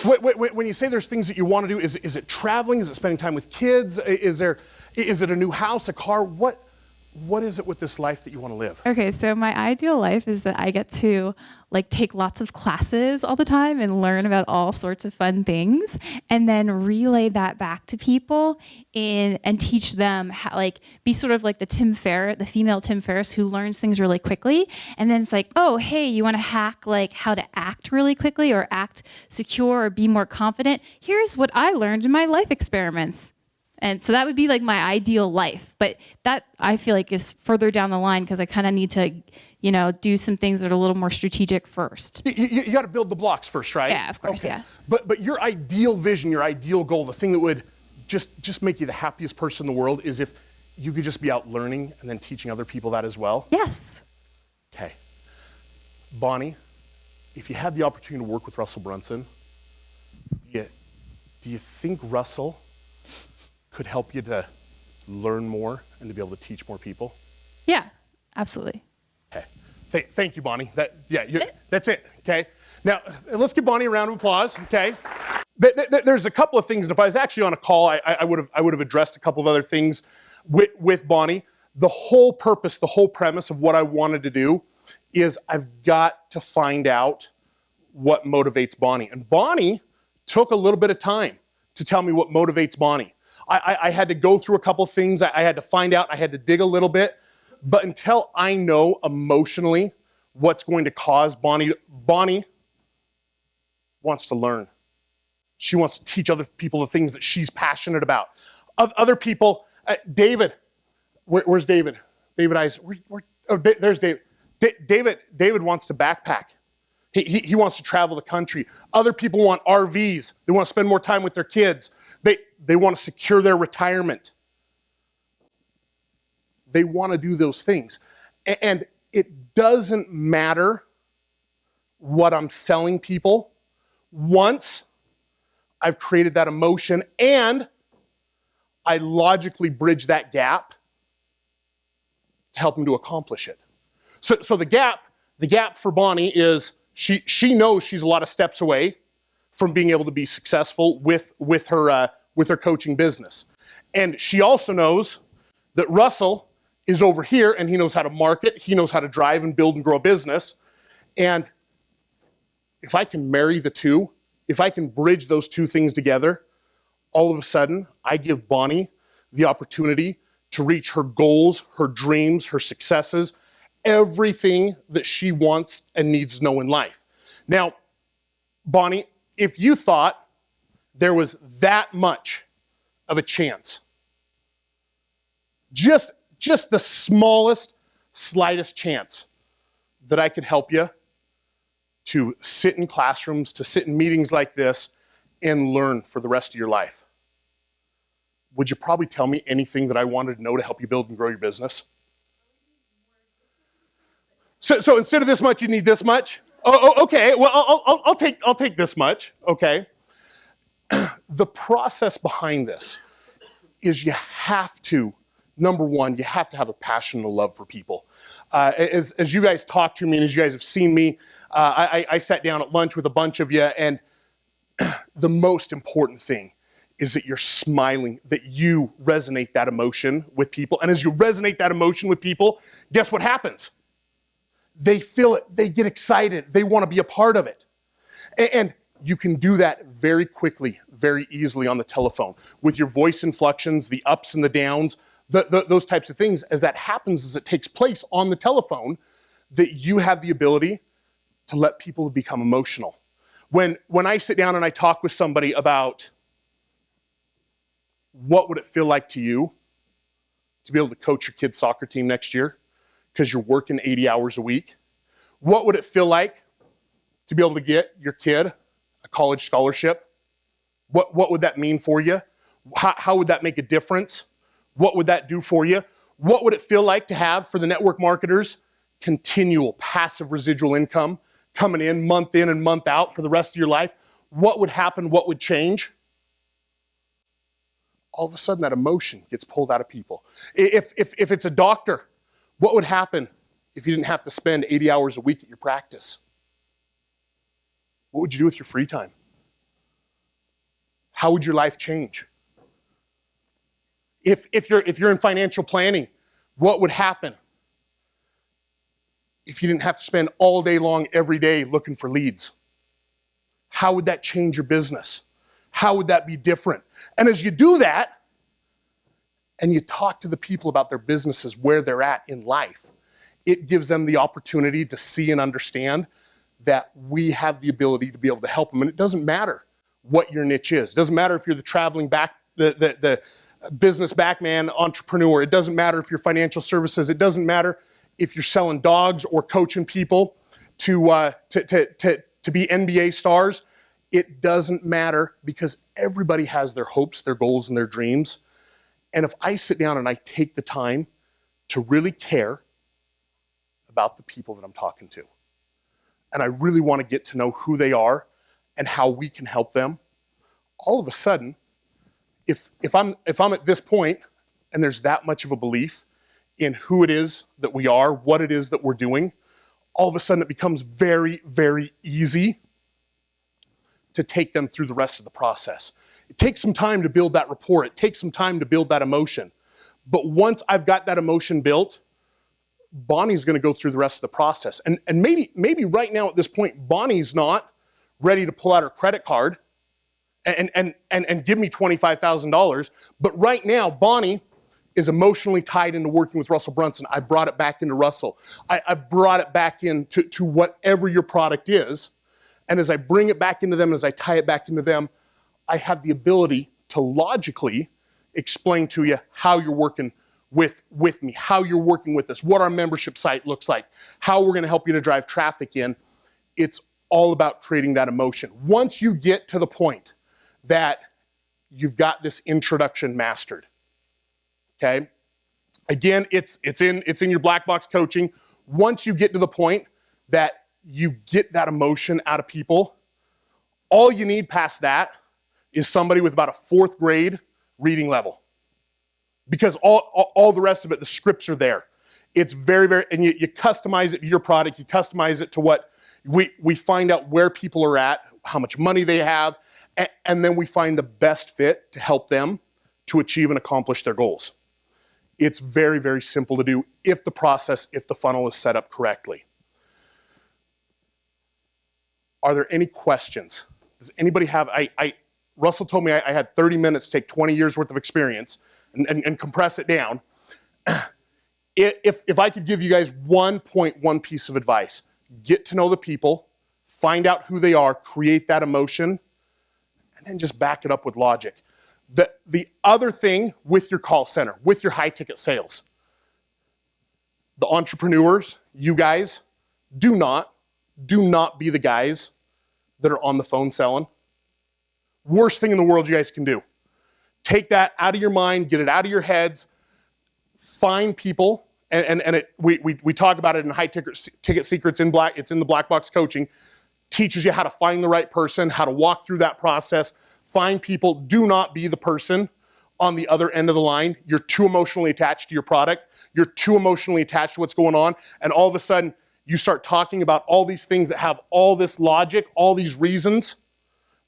When you say there's things that you want to do, is it traveling? Is it spending time with kids? Is it a new house, a car? What is it with this life that you want to live? Okay, so my ideal life is that I get to like take lots of classes all the time and learn about all sorts of fun things and then relay that back to people and teach them how, like, be sort of like the female Tim Ferriss who learns things really quickly. And then it's like, oh, hey, you want to hack like how to act really quickly or act secure or be more confident? Here's what I learned in my life experiments. And so that would be like my ideal life. But that I feel like is further down the line because I kind of need to, do some things that are a little more strategic first. You got to build the blocks first, right? Yeah, of course, okay. yeah. But your ideal vision, your ideal goal, the thing that would just make you the happiest person in the world is if you could just be out learning and then teaching other people that as well? Yes. Okay. Bonnie, if you had the opportunity to work with Russel Brunson, do you think Russell could help you to learn more and to be able to teach more people? Yeah, absolutely. Okay. Thank you, Bonnie. That's it. Okay. Now, let's give Bonnie a round of applause. Okay. There's a couple of things, and if I was actually on a call, I would have addressed a couple of other things with Bonnie. The whole purpose, the whole premise of what I wanted to do is I've got to find out what motivates Bonnie. And Bonnie took a little bit of time to tell me what motivates Bonnie. I had to go through a couple things. I had to find out. I had to dig a little bit. But until I know emotionally what's going to cause Bonnie wants to learn. She wants to teach other people the things that she's passionate about. Other people, David, where's David? David Eyes. There's David. David wants to backpack. He wants to travel the country. Other people want RVs. They want to spend more time with their kids. They want to secure their retirement. They want to do those things. And it doesn't matter what I'm selling people once I've created that emotion and I logically bridge that gap to help them to accomplish it. So the gap for Bonnie is she knows she's a lot of steps away from being able to be successful with her coaching business. And she also knows that Russell is over here and he knows how to market, he knows how to drive and build and grow a business. And if I can marry the two, if I can bridge those two things together, all of a sudden I give Bonnie the opportunity to reach her goals, her dreams, her successes, everything that she wants and needs to know in life. Now, Bonnie, if you thought there was that much of a chance, just the smallest, slightest chance that I could help you to sit in classrooms, to sit in meetings like this and learn for the rest of your life, would you probably tell me anything that I wanted to know to help you build and grow your business? So instead of this much, you need this much? Oh, okay. Well, I'll take this much. Okay. The process behind this is you have to, number one, you have to have a passion and a love for people. As you guys talk to me and as you guys have seen me, I sat down at lunch with a bunch of you, and the most important thing is that you're smiling, that you resonate that emotion with people. And as you resonate that emotion with people, guess what happens? They feel it, they get excited, they want to be a part of it. And you can do that very quickly, very easily on the telephone with your voice inflections, the ups and the downs. those types of things. As that happens, as it takes place on the telephone, that you have the ability to let people become emotional. When I sit down and I talk with somebody about what would it feel like to you to be able to coach your kid's soccer team next year because you're working 80 hours a week? What would it feel like to be able to get your kid a college scholarship? What would that mean for you? How would that make a difference? What would that do for you? What would it feel like to have, for the network marketers, continual passive residual income coming in and month out for the rest of your life? What would happen? What would change? All of a sudden that emotion gets pulled out of people. If it's a doctor, what would happen if you didn't have to spend 80 hours a week at your practice? What would you do with your free time? How would your life change? If you're in financial planning, what would happen if you didn't have to spend all day long every day looking for leads? How would that change your business? How would that be different? And as you do that, and you talk to the people about their businesses, where they're at in life, it gives them the opportunity to see and understand that we have the ability to be able to help them. And it doesn't matter what your niche is. It doesn't matter if you're the traveling back, the business backman entrepreneur. It doesn't matter if you're financial services. It doesn't matter if you're selling dogs or coaching people to be NBA stars. It doesn't matter, because everybody has their hopes, their goals, and their dreams. And if I sit down and I take the time to really care about the people that I'm talking to, and I really want to get to know who they are and how we can help them, all of a sudden, if I'm at this point and there's that much of a belief in who it is that we are, what it is that we're doing, all of a sudden it becomes very, very easy to take them through the rest of the process. It takes some time to build that rapport. It takes some time to build that emotion. But once I've got that emotion built, Bonnie's going to go through the rest of the process. And maybe right now at this point, Bonnie's not ready to pull out her credit card and give me $25,000. But right now, Bonnie is emotionally tied into working with Russel Brunson. I brought it back into Russell. I brought it back into whatever your product is. And as I bring it back into them, as I tie it back into them, I have the ability to logically explain to you how you're working with me, how you're working with us, what our membership site looks like, how we're going to help you to drive traffic in. It's all about creating that emotion. Once you get to the point that you've got this introduction mastered, okay? Again, it's in your black box coaching. Once you get to the point that you get that emotion out of people, all you need past that is somebody with about a 4th grade reading level. Because all the rest of it, the scripts are there. It's very, very, and you customize it to your product, you customize it to what we find out where people are at, how much money they have, and then we find the best fit to help them to achieve and accomplish their goals. It's very, very simple to do if the funnel is set up correctly. Are there any questions? Does anybody have, Russell told me I had 30 minutes to take 20 years worth of experience and compress it down. If I could give you guys one piece of advice, get to know the people, find out who they are, create that emotion, and then just back it up with logic. The other thing with your call center, with your high ticket sales, the entrepreneurs, you guys, do not be the guys that are on the phone selling. Worst thing in the world you guys can do. Take that out of your mind, get it out of your heads, find people, we talk about it in High Ticket Secrets it's in the black box coaching, teaches you how to find the right person, how to walk through that process, find people. Do not be the person on the other end of the line. You're too emotionally attached to your product, you're too emotionally attached to what's going on, and all of a sudden you start talking about all these things that have all this logic, all these reasons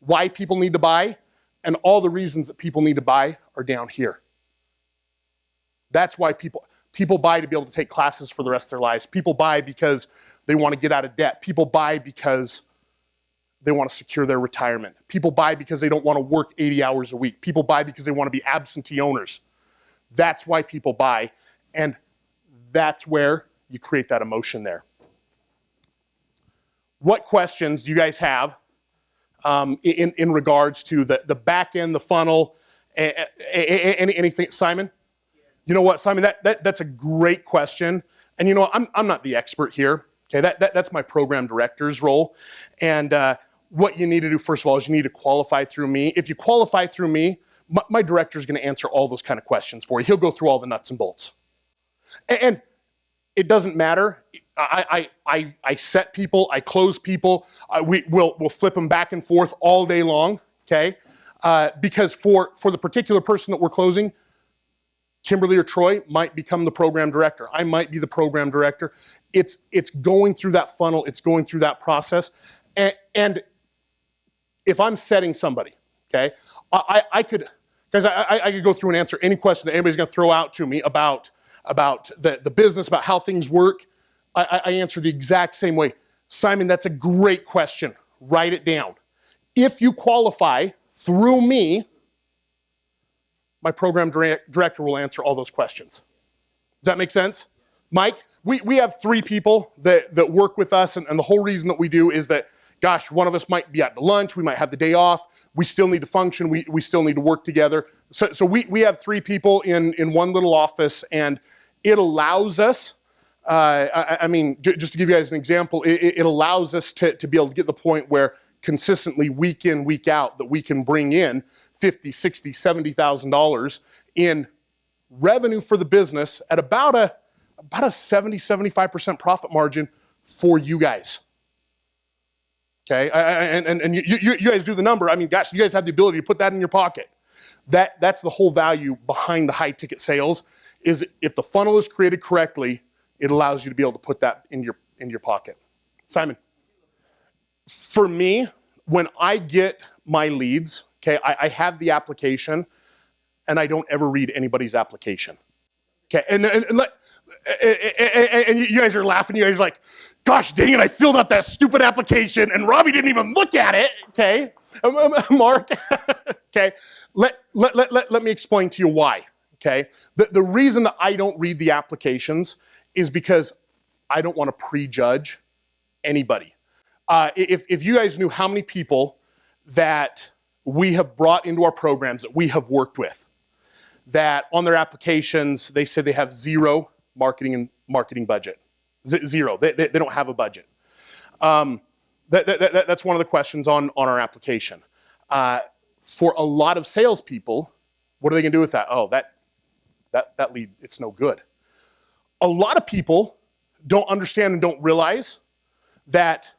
why people need to buy, and all the reasons that people need to buy are down here. That's why people buy to be able to take classes for the rest of their lives. People buy because they want to get out of debt. People buy because they want to secure their retirement. People buy because they don't want to work 80 hours a week. People buy because they want to be absentee owners. That's why people buy, and that's where you create that emotion there. What questions do you guys have in regards to the back end, the funnel, anything? Simon? You know what, Simon, that's a great question. And you know what, I'm not the expert here. Okay, that's my program director's role. And what you need to do, first of all, is you need to qualify through me. If you qualify through me, my director is going to answer all those kind of questions for you. He'll go through all the nuts and bolts. And it doesn't matter. I set people, I close people. We'll flip them back and forth all day long, okay? Because for the particular person that we're closing, Kimberly or Troy might become the program director. I might be the program director. It's going through that funnel. It's going through that process. And if I'm setting somebody, okay, I could go through and answer any question that anybody's going to throw out to me about the business, about how things work. I answer the exact same way. Simon, that's a great question. Write it down. If you qualify through me, my program director will answer all those questions. Does that make sense? Mike, we have 3 people that work with us, and the whole reason that we do is that, gosh, one of us might be at the lunch, we might have the day off, we still need to function, we still need to work together. So we have 3 people in one little office, and it allows us, I mean, just to give you guys an example, it allows us to be able to get to the point where consistently, week in, week out, that we can bring in $50,000, $60,000, $70,000 in revenue for the business at about a 70-75% profit margin for you guys. Okay, and you guys do the number. I mean, gosh, you guys have the ability to put that in your pocket. That's the whole value behind the high ticket sales. Is if the funnel is created correctly, it allows you to be able to put that in your pocket. Simon, for me, when I get my leads, okay, I have the application, and I don't ever read anybody's application. Okay, and you guys are laughing. You guys are like, gosh dang it, I filled out that stupid application, and Robbie didn't even look at it. Okay, Mark. Okay, let me explain to you why. Okay, the reason that I don't read the applications is because I don't want to prejudge anybody. If you guys knew how many people that we have brought into our programs that we have worked with, that on their applications, they said they have 0 marketing budget. Zero. They don't have a budget. That's one of the questions on our application. For a lot of salespeople, what are they going to do with that? Oh, that lead, it's no good. A lot of people don't understand and don't realize that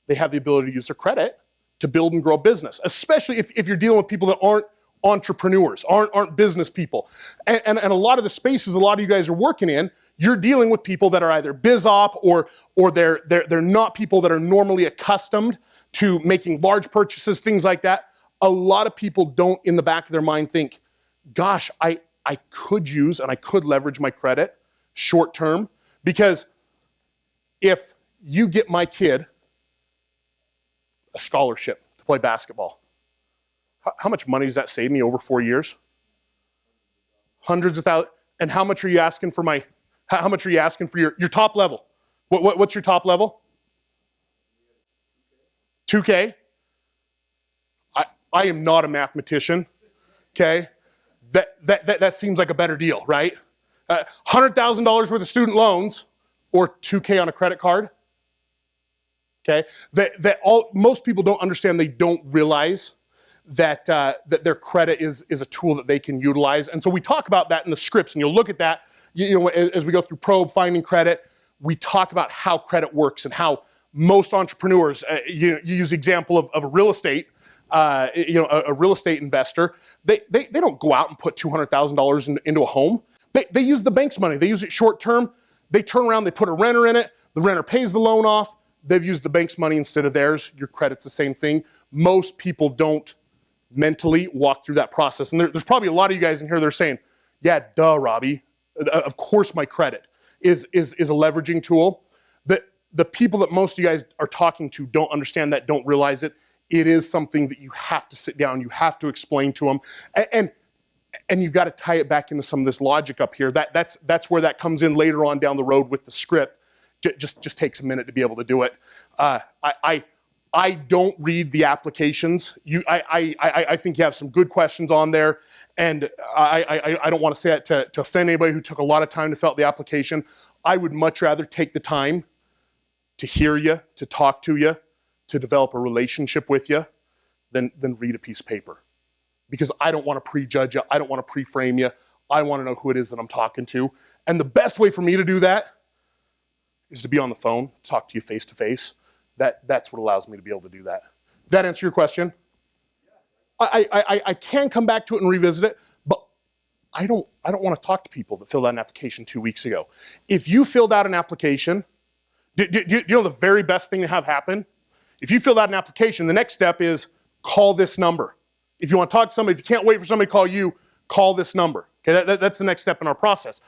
they have the ability to use their credit to build and grow a business, especially if you're dealing with people that aren't entrepreneurs, aren't business people. And a lot of the spaces a lot of you guys are working in, you're dealing with people that are either biz op or they're not people that are normally accustomed to making large purchases, things like that. A lot of people don't, in the back of their mind, think, gosh, I could use and I could leverage my credit short term, because if you get my kid a scholarship to play basketball, how much money does that save me over 4 years? Hundreds of thousands. And how much are you asking for how much are you asking for your top level? What's your top level? 2K? I am not a mathematician, okay? That seems like a better deal, right? $100,000 worth of student loans or 2K on a credit card, okay? Most people don't understand, they don't realize that their credit is a tool that they can utilize. And so we talk about that in the scripts, and you'll look at that, as we go through Probe, Finding Credit, we talk about how credit works and how most entrepreneurs, you use the example of a real estate, a real estate investor, they don't go out and put $200,000 into a home. They use the bank's money. They use it short term. They turn around, they put a renter in it. The renter pays the loan off. They've used the bank's money instead of theirs. Your credit's the same thing. Most people don't mentally walk through that process. And there's probably a lot of you guys in here that are saying, yeah, duh, Robbie. Of course my credit is a leveraging tool. The people that most of you guys are talking to don't understand that, don't realize it. It is something that you have to sit down, you have to explain to them. And you've got to tie it back into some of this logic up here. That's where that comes in later on down the road with the script. Just takes a minute to be able to do it. I don't read the applications. I think you have some good questions on there, and I don't want to say that to offend anybody who took a lot of time to fill out the application. I would much rather take the time to hear you, to talk to you, to develop a relationship with you, than read a piece of paper. Because I don't want to prejudge you, I don't want to pre-frame you, I want to know who it is that I'm talking to. And the best way for me to do that is to be on the phone, talk to you face to face. That's what allows me to be able to do that. Did that answer your question? I can come back to it and revisit it, but I don't want to talk to people that filled out an application 2 weeks ago. If you filled out an application, do you know the very best thing to have happen? If you filled out an application, the next step is call this number. If you want to talk to somebody, if you can't wait for somebody to call you, call this number. Okay, that's the next step in our process.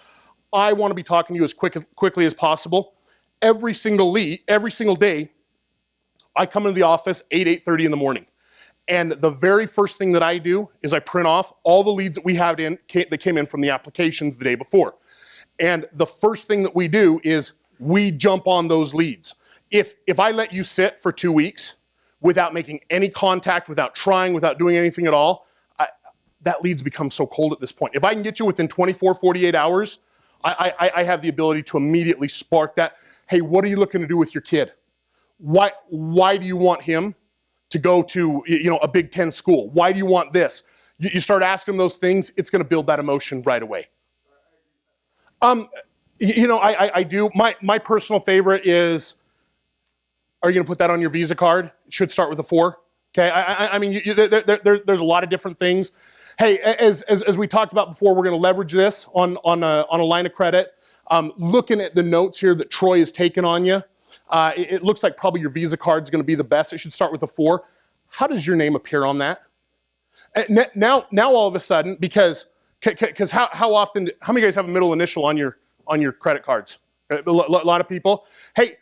I want to be talking to you as quickly as possible. Every single day, I come into the office 8:30 in the morning. And the very first thing that I do is I print off all the leads that we had that came in from the applications the day before. And the first thing that we do is we jump on those leads. If I let you sit for 2 weeks without making any contact, without trying, without doing anything at all, that leads become so cold at this point. If I can get you within 24, 48 hours, I have the ability to immediately spark that. Hey, what are you looking to do with your kid? Why do you want him to go to a Big Ten school? Why do you want this? You start asking them those things, it's going to build that emotion right away. I do. My personal favorite is, are you going to put that on your Visa card? It should start with a 4. Okay. I mean, there's a lot of different things. Hey, as we talked about before, we're going to leverage this on a line of credit. Looking at the notes here that Troy has taken on you, it looks like probably your Visa card is going to be the best. It should start with a 4. How does your name appear on that? Now all of a sudden, because how often? How many of you guys have a middle initial on your credit cards? A lot of people. Hey,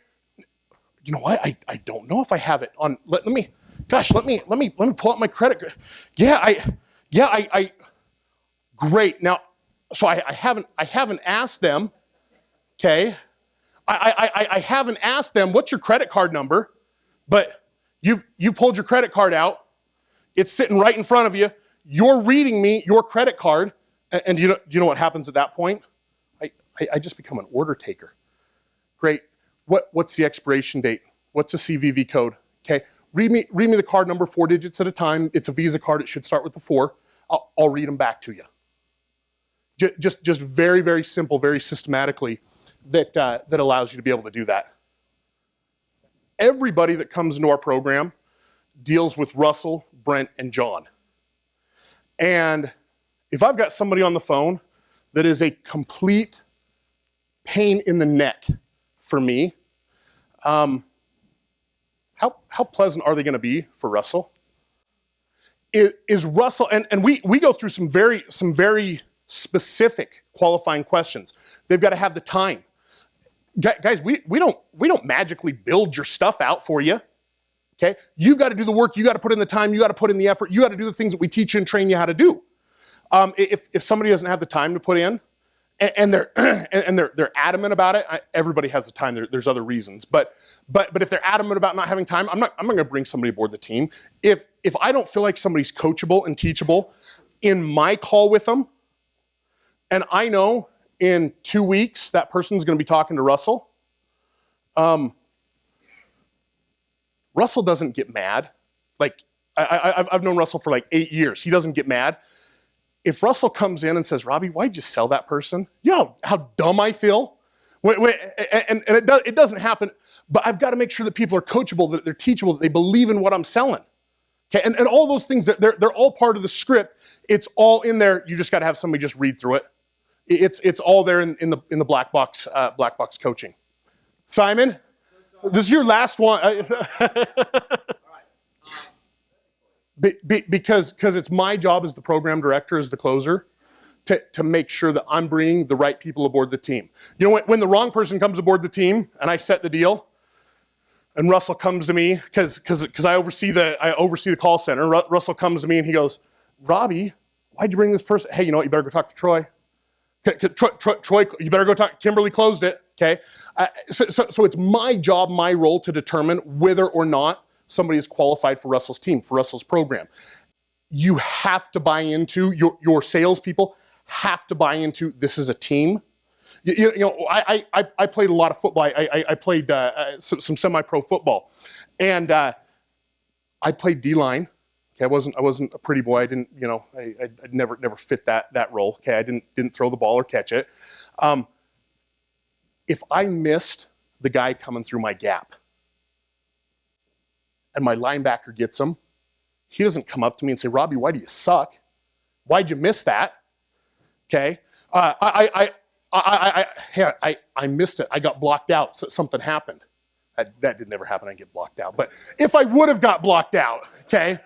you know what? I don't know if I have it on. Let me pull up my credit. I great. Now, so I haven't asked them. Okay, I haven't asked them what's your credit card number, but you pulled your credit card out. It's sitting right in front of you. You're reading me your credit card, and do you know what happens at that point? I just become an order taker. Great. What's the expiration date? What's the CVV code? Okay. Read me the card number 4 digits at a time. It's a Visa card. It should start with the 4. I'll read them back to you. Just very, very simple, very systematically that allows you to be able to do that. Everybody that comes into our program deals with Russell, Brent, and John. And if I've got somebody on the phone that is a complete pain in the neck for me, how pleasant are they going to be for Russell? Is Russell, and we go through some very specific qualifying questions. They've got to have the time. Guys, we don't magically build your stuff out for you. Okay? You've got to do the work, you got to put in the time, you got to put in the effort, you got to do the things that we teach you and train you how to do. If somebody doesn't have the time to put in, and they're adamant about it, everybody has the time. There's other reasons, but if they're adamant about not having time, I'm not going to bring somebody aboard the team. If I don't feel like somebody's coachable and teachable in my call with them, and I know in 2 weeks that person's going to be talking to Russell, Russell doesn't get mad. Like I've known Russell for like 8 years. He doesn't get mad. If Russell comes in and says, Robbie, why'd you sell that person? You know how dumb I feel? And it doesn't happen, but I've got to make sure that people are coachable, that they're teachable, that they believe in what I'm selling. Okay, and all those things, they're all part of the script. It's all in there. You just got to have somebody just read through it. It's all there in the black box coaching. Simon, this is your last one. Because it's my job as the program director, as the closer, to make sure that I'm bringing the right people aboard the team. You know, when the wrong person comes aboard the team and I set the deal, and Russell comes to me because I oversee the call center. Russell comes to me and he goes, Robbie, Why'd you bring this person? Hey, you know what? You better go talk to Troy. Troy, you better go talk. Kimberly closed it. Okay. So it's my job, my role to determine whether or not somebody is qualified for Russell's team, for Russell's program. You have to buy into, your salespeople have to buy into, this is a team. You know, I played a lot of football. I played some semi-pro football, and I played D-line. Okay, I wasn't a pretty boy. I didn't, you know, I never fit that role. Okay, I didn't throw the ball or catch it. If I missed the guy coming through my gap, and my linebacker gets him, he doesn't come up to me and say, "Robbie, why do you suck? Why'd you miss that?" Okay, I missed it. I got blocked out. So something happened. That did never happen. I get blocked out. But if I would have got blocked out, okay,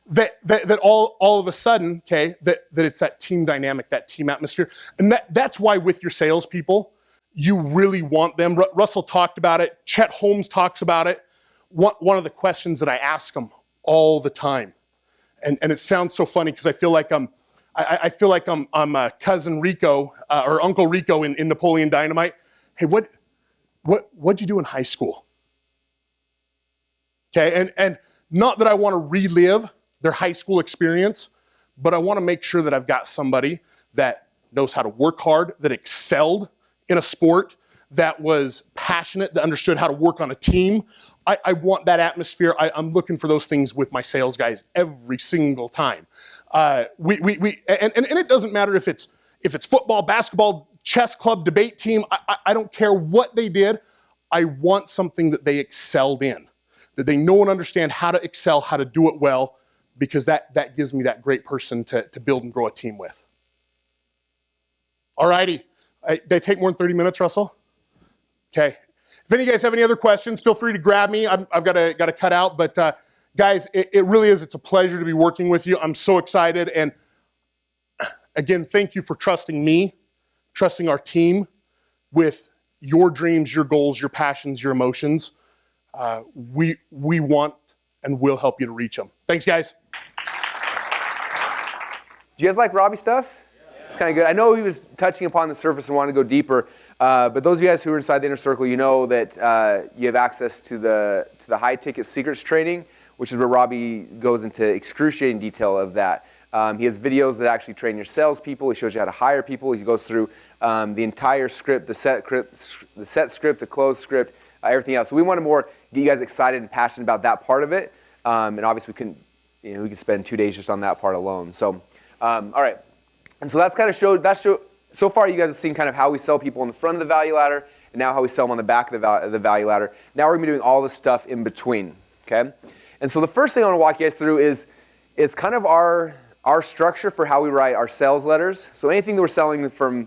that all of a sudden, okay, that it's that team dynamic, that team atmosphere, and that's why with your salespeople, you really want them. Russell talked about it. Chet Holmes talks about it. One of the questions that I ask them all the time, and it sounds so funny because I feel like I'm cousin Rico or Uncle Rico in Napoleon Dynamite. Hey, what'd you do in high school? Okay, and not that I want to relive their high school experience, but I want to make sure that I've got somebody that knows how to work hard, that excelled in a sport, that was passionate, that understood how to work on a team. I want that atmosphere. I'm looking for those things with my sales guys every single time. And it doesn't matter if it's football, basketball, chess club, debate team. I don't care what they did. I want something that they excelled in, that they know and understand how to excel, how to do it well, because that gives me that great person to build and grow a team with. All righty. Did I take more than 30 minutes, Russell? Okay. If any of you guys have any other questions, feel free to grab me. I've got to cut out, but guys, it really is. It's a pleasure to be working with you. I'm so excited, and again, thank you for trusting me, trusting our team with your dreams, your goals, your passions, your emotions. We want and will help you to reach them. Thanks, guys. Do you guys like Robbie stuff? Yeah. It's kind of good. I know he was touching upon the surface and wanted to go deeper, but those of you guys who are inside the inner circle, you know that you have access to the high ticket secrets training, which is where Robbie goes into excruciating detail of that. He has videos that actually train your salespeople. He shows you how to hire people. He goes through the entire script, the set script, the close script, everything else. So we want to more get you guys excited and passionate about that part of it. And obviously we could spend 2 days just on that part alone. So, all right. And so that's kind of so far you guys have seen kind of how we sell people in the front of the value ladder and now how we sell them on the back of the value ladder. Now we're going to be doing all the stuff in between, okay? And so the first thing I want to walk you guys through is kind of our structure for how we write our sales letters. So anything that we're selling from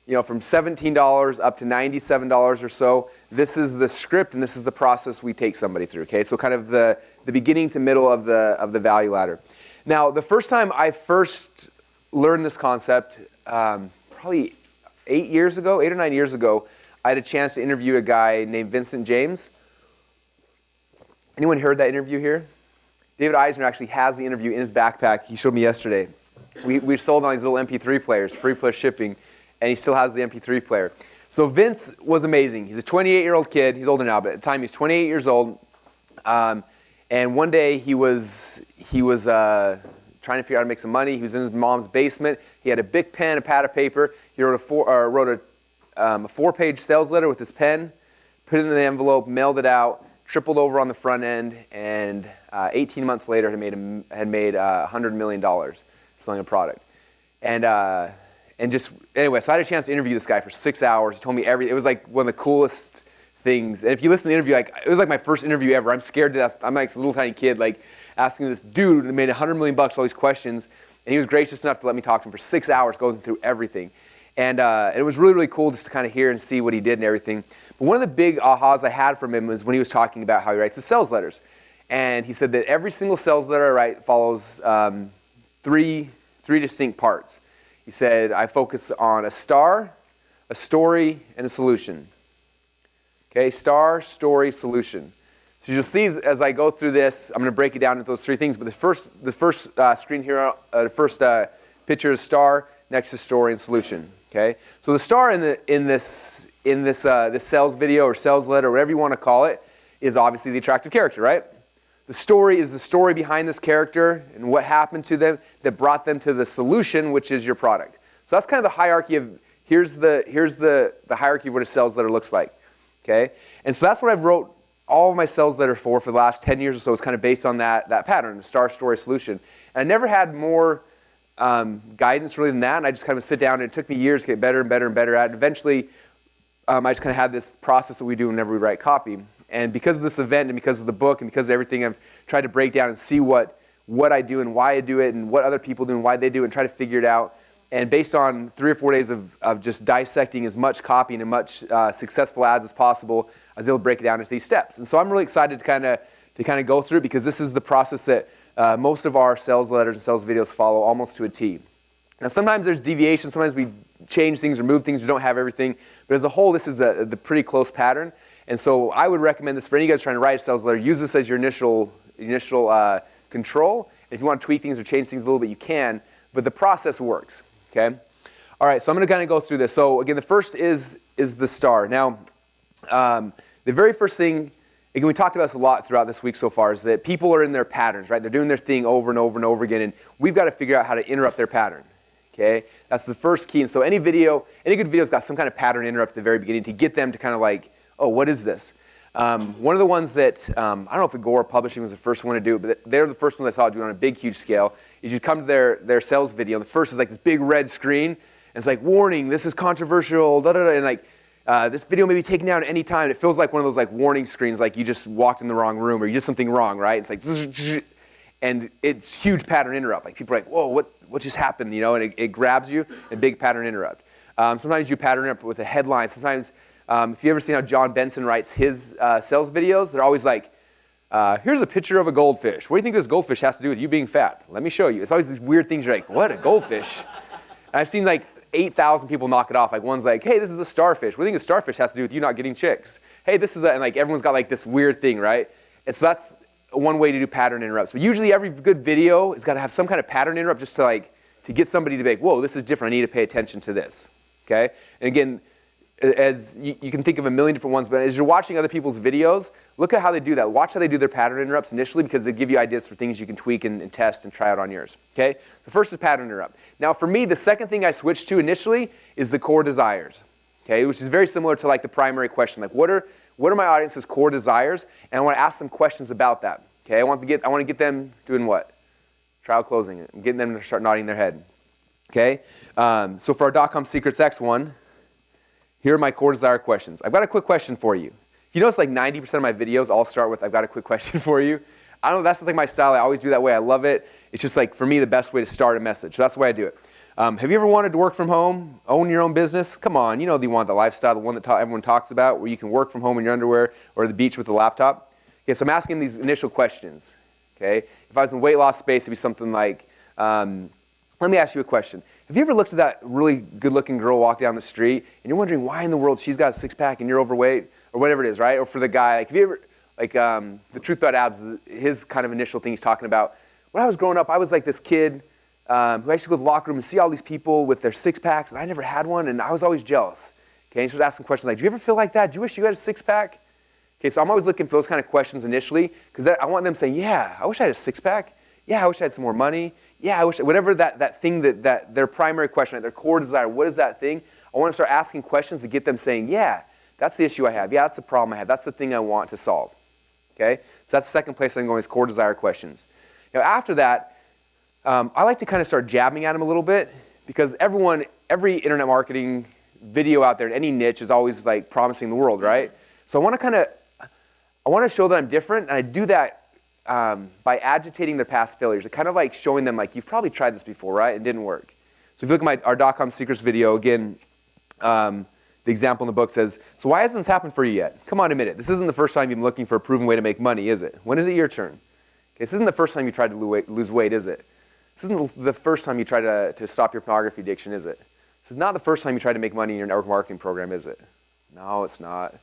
$17 up to $97 or so, this is the script and this is the process we take somebody through, okay? So kind of the beginning to middle of the value ladder. Now, the first time I first learned this concept, probably 8 or 9 years ago, I had a chance to interview a guy named Vincent James. Anyone heard that interview here? David Eisner actually has the interview in his backpack. He showed me yesterday. We sold on these little MP3 players, free plus shipping, and he still has the MP3 player. So Vince was amazing. He's a 28-year-old kid. He's older now, but at the time he was 28 years old. And one day he was trying to figure out how to make some money. He was in his mom's basement. He had a big pen, a pad of paper. He wrote a 4-page sales letter with his pen, put it in the envelope, mailed it out, tripled over on the front end, and 18 months later had made $100 million selling a product. And just, anyway, so I had a chance to interview this guy for 6 hours. He told me everything. It was like one of the coolest things. And if you listen to the interview, it was like my first interview ever. I'm scared to death. I'm like a little tiny kid, asking this dude that made $100 million all these questions. And he was gracious enough to let me talk to him for 6 hours, going through everything. And it was really, really cool just to kind of hear and see what he did and everything. But one of the big ahas I had from him was when he was talking about how he writes the sales letters. And he said that every single sales letter I write follows three distinct parts. He said, I focus on a star, a story, and a solution. Okay, star, story, solution. So you'll see as I go through this, I'm going to break it down into those three things. But the first screen here, the first picture is star, next is story and solution. Okay. So the star in this sales video or sales letter, or whatever you want to call it, is obviously the attractive character, right? The story is the story behind this character and what happened to them that brought them to the solution, which is your product. So that's kind of the hierarchy of here's the hierarchy of what a sales letter looks like. Okay. And so that's what I've wrote all of my sales letter for the last 10 years or so. Is kind of based on that pattern, the star, story, solution. And I never had more guidance really than that. And I just kind of sit down, and it took me years to get better and better and better at it. And eventually, I just kind of had this process that we do whenever we write copy. And because of this event and because of the book and because of everything, I've tried to break down and see what I do and why I do it and what other people do and why they do it and try to figure it out. And based on 3 or 4 days of just dissecting as much copy and as much successful ads as possible, I was able to break it down into these steps. And so I'm really excited to kind of go through it, because this is the process that most of our sales letters and sales videos follow almost to a T. Now sometimes there's deviations, sometimes we change things or move things, we don't have everything, but as a whole this is the pretty close pattern. And so I would recommend this for any of you guys trying to write a sales letter. Use this as your initial control. If you want to tweak things or change things a little bit, you can, but the process works. Okay? All right, so I'm going to kind of go through this. So again, the first is the star. Now, the very first thing, again, we talked about this a lot throughout this week so far, is that people are in their patterns, right? They're doing their thing over and over and over again, and we've got to figure out how to interrupt their pattern. Okay? That's the first key. And so any good video's got some kind of pattern interrupt at the very beginning to get them to kind of like, oh, what is this? One of the ones that, I don't know if Agora Publishing was the first one to do it, but they're the first one that I saw do it on a big, huge scale, is you come to their sales video. The first is like this big red screen, and it's like, warning, this is controversial, da-da-da, and like, this video may be taken down at any time. It feels like one of those like warning screens, like you just walked in the wrong room or you did something wrong, right? It's like, and it's huge pattern interrupt. Like people are like, whoa, what just happened? You know, and it grabs you, and big pattern interrupt. Sometimes you pattern interrupt with a headline. Sometimes, if you ever seen how John Benson writes his sales videos, they're always like, here's a picture of a goldfish. What do you think this goldfish has to do with you being fat? Let me show you. It's always these weird things. You're like, what, a goldfish? And I've seen like 8,000 people knock it off. Like one's like, hey, this is a starfish. What do you think a starfish has to do with you not getting chicks? Hey, this is and like everyone's got like this weird thing, right? And so that's one way to do pattern interrupts. But usually every good video has got to have some kind of pattern interrupt just to get somebody to be like, whoa, this is different. I need to pay attention to this. Okay? And again, as you can think of a million different ones, but as you're watching other people's videos, look at how they do that. Watch how they do their pattern interrupts initially, because they give you ideas for things you can tweak and test and try out on yours. Okay? The first is pattern interrupt. Now for me, the second thing I switched to initially is the core desires. Okay? Which is very similar to like the primary question. Like what are my audience's core desires? And I want to ask them questions about that. Okay? I want to get them doing what? Trial closing. I'm getting them to start nodding their head. Okay? So for our DotComSecrets X1, here are my core desire questions. I've got a quick question for you. You notice like 90% of my videos all start with, I've got a quick question for you. I don't know, that's just like my style. I always do that way. I love it. It's just like, for me, the best way to start a message. So that's the way I do it. Have you ever wanted to work from home, own your own business? Come on, you know you want the lifestyle, the one that everyone talks about, where you can work from home in your underwear or the beach with a laptop. Okay, so I'm asking these initial questions. Okay, if I was in weight loss space, it'd be something like, let me ask you a question. Have you ever looked at that really good-looking girl walk down the street, and you're wondering why in the world she's got a six-pack and you're overweight, or whatever it is, right? Or for the guy, like, have you ever, like, the Truth About Abs, his kind of initial thing he's talking about. When I was growing up, I was like this kid who I used to go to the locker room and see all these people with their six-packs, and I never had one, and I was always jealous. Okay, and he starts asking questions like, do you ever feel like that? Do you wish you had a six-pack? Okay, so I'm always looking for those kind of questions initially, because I want them saying, yeah, I wish I had a six-pack. Yeah, I wish I had some more money. Yeah, I wish, whatever that thing that their primary question, their core desire, what is that thing? I want to start asking questions to get them saying, yeah, that's the issue I have. Yeah, that's the problem I have. That's the thing I want to solve. Okay? So that's the second place I'm going, is core desire questions. Now after that, I like to kind of start jabbing at them a little bit, because every internet marketing video out there in any niche is always like promising the world, right? So I want to show that I'm different, and I do that by agitating their past failures. Kind of like showing them, like, you've probably tried this before, right? It didn't work. So if you look at our DotComSecrets video, again, the example in the book says, so why hasn't this happened for you yet? Come on, admit it. This isn't the first time you've been looking for a proven way to make money, is it? When is it your turn? Okay, this isn't the first time you tried to lose weight, is it? This isn't the first time you tried to stop your pornography addiction, is it? This is not the first time you tried to make money in your network marketing program, is it? No, it's not.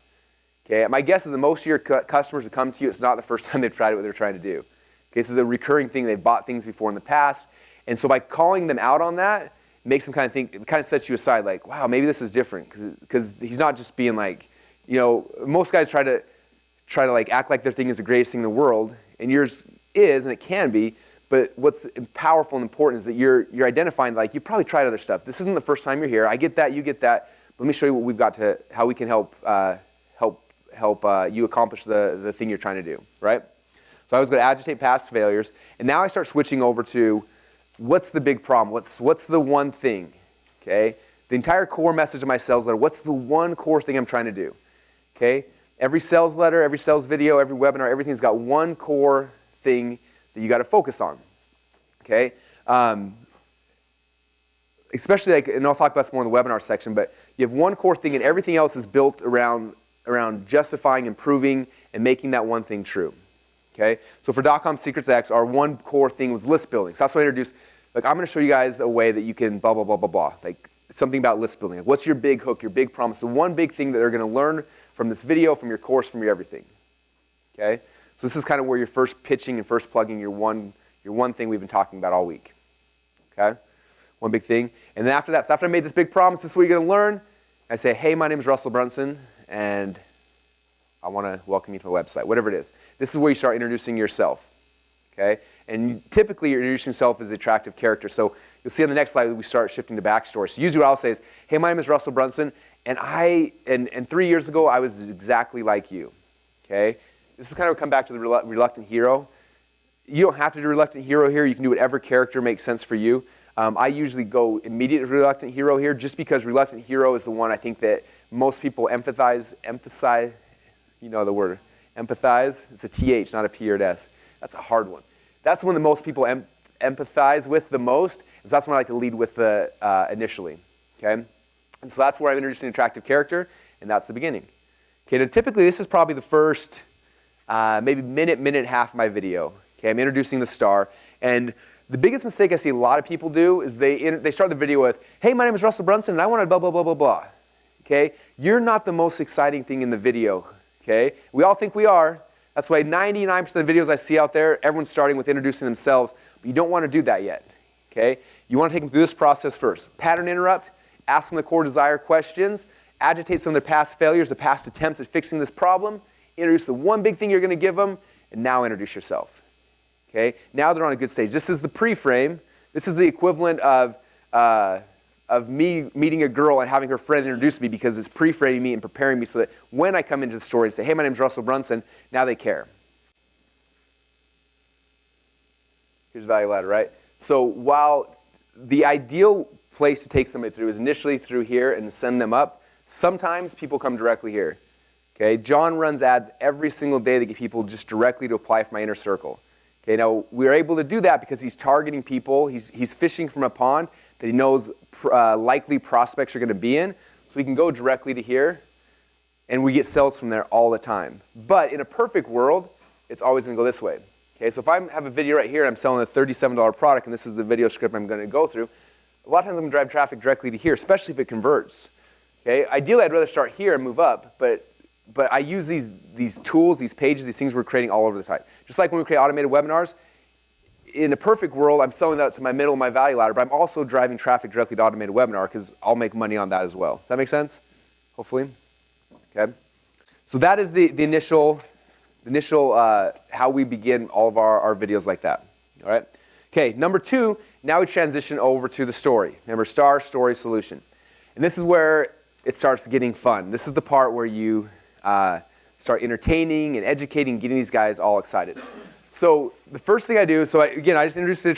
Okay, my guess is that most of your customers who come to you, it's not the first time they've tried what they're trying to do. Okay, this is a recurring thing. They've bought things before in the past. And so by calling them out on that, it makes them kind of think, it kind of sets you aside like, wow, maybe this is different. Because he's not just being like, most guys try to like act like their thing is the greatest thing in the world. And yours is, and it can be. But what's powerful and important is that you're identifying, like, you've probably tried other stuff. This isn't the first time you're here. I get that, you get that. Let me show you what we've got how we can help you accomplish the thing you're trying to do, right? So I was going to agitate past failures, and now I start switching over to what's the big problem? What's the one thing? Okay, the entire core message of my sales letter. What's the one core thing I'm trying to do? Okay, every sales letter, every sales video, every webinar, everything's got one core thing that you got to focus on. Okay, especially like, and I'll talk about this more in the webinar section. But you have one core thing, and everything else is built around justifying, improving, and making that one thing true. Okay, so for DotComSecrets X, our one core thing was list building. So that's what I introduced. Like, I'm going to show you guys a way that you can blah, blah, blah, blah, blah. Like, something about list building. Like, what's your big hook, your big promise? The one big thing that they're going to learn from this video, from your course, from your everything. Okay, so this is kind of where you're first pitching and first plugging your one thing we've been talking about all week. Okay, one big thing. And then after that, so after I made this big promise, this is what you're going to learn. I say, hey, my name is Russel Brunson, and I want to welcome you to my website, whatever it is. This is where you start introducing yourself, okay? And typically, you're introducing yourself as an attractive character. So you'll see on the next slide, we start shifting to backstory. So usually what I'll say is, hey, my name is Russel Brunson, and 3 years ago, I was exactly like you, okay? This is kind of come back to the reluctant hero. You don't have to do reluctant hero here. You can do whatever character makes sense for you. I usually go immediate reluctant hero here, just because reluctant hero is the one I think that most people emphasize, you know the word, empathize. It's a TH, not a P or an S. That's a hard one. That's the one that most people empathize with the most. So that's what I like to lead with initially, okay? And so that's where I'm introducing an attractive character, and that's the beginning. Okay, now typically this is probably the first maybe minute and a half of my video. Okay, I'm introducing the star, and the biggest mistake I see a lot of people do is they start the video with, hey, my name is Russel Brunson, and I want to blah, blah, blah, blah, blah. Okay, you're not the most exciting thing in the video. Okay, we all think we are. That's why 99% of the videos I see out there, everyone's starting with introducing themselves, but you don't want to do that yet. Okay, you want to take them through this process first. Pattern interrupt, ask them the core desire questions, agitate some of their past failures, the past attempts at fixing this problem, introduce the one big thing you're going to give them, and now introduce yourself. Okay, now they're on a good stage. This is the pre-frame. This is the equivalent of me meeting a girl and having her friend introduce me, because it's pre-framing me and preparing me so that when I come into the story and say, hey, my name's Russel Brunson, now they care. Here's the value ladder, right? So while the ideal place to take somebody through is initially through here and send them up, sometimes people come directly here. Okay, John runs ads every single day that get people just directly to apply for my inner circle. Okay, now we're able to do that because he's targeting people. He's fishing from a pond that he knows likely prospects are going to be in. So we can go directly to here, and we get sales from there all the time. But in a perfect world, it's always going to go this way. Okay, so if I have a video right here, and I'm selling a $37 product, and this is the video script I'm going to go through, a lot of times I'm going to drive traffic directly to here, especially if it converts. Okay, ideally I'd rather start here and move up, but I use these tools, these pages, these things we're creating all over the time. Just like when we create automated webinars, in a perfect world, I'm selling that to my middle and my value ladder, but I'm also driving traffic directly to automated webinar because I'll make money on that as well. Does that make sense? Hopefully. Okay. So that is the initial how we begin all of our videos like that. All right. Okay. Number 2. Now we transition over to the story. Remember, star, story, solution, and this is where it starts getting fun. This is the part where you start entertaining and educating, getting these guys all excited. So the first thing I do, I just introduced the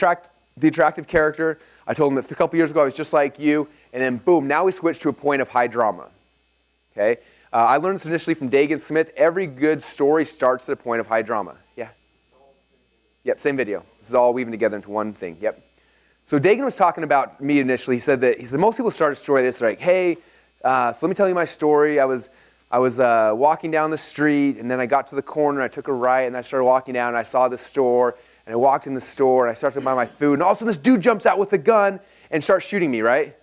attractive character. I told them that a couple years ago I was just like you, and then boom, now we switch to a point of high drama. Okay, I learned this initially from Dagan Smith. Every good story starts at a point of high drama. Yeah. Yep, same video. This is all weaving together into one thing. Yep. So Dagan was talking about me initially. He said most people start a story that's like, hey, so let me tell you my story. I was walking down the street, and then I got to the corner, I took a right, and I started walking down, and I saw the store, and I walked in the store, and I started to buy my food, and all of a sudden this dude jumps out with a gun and starts shooting me, right?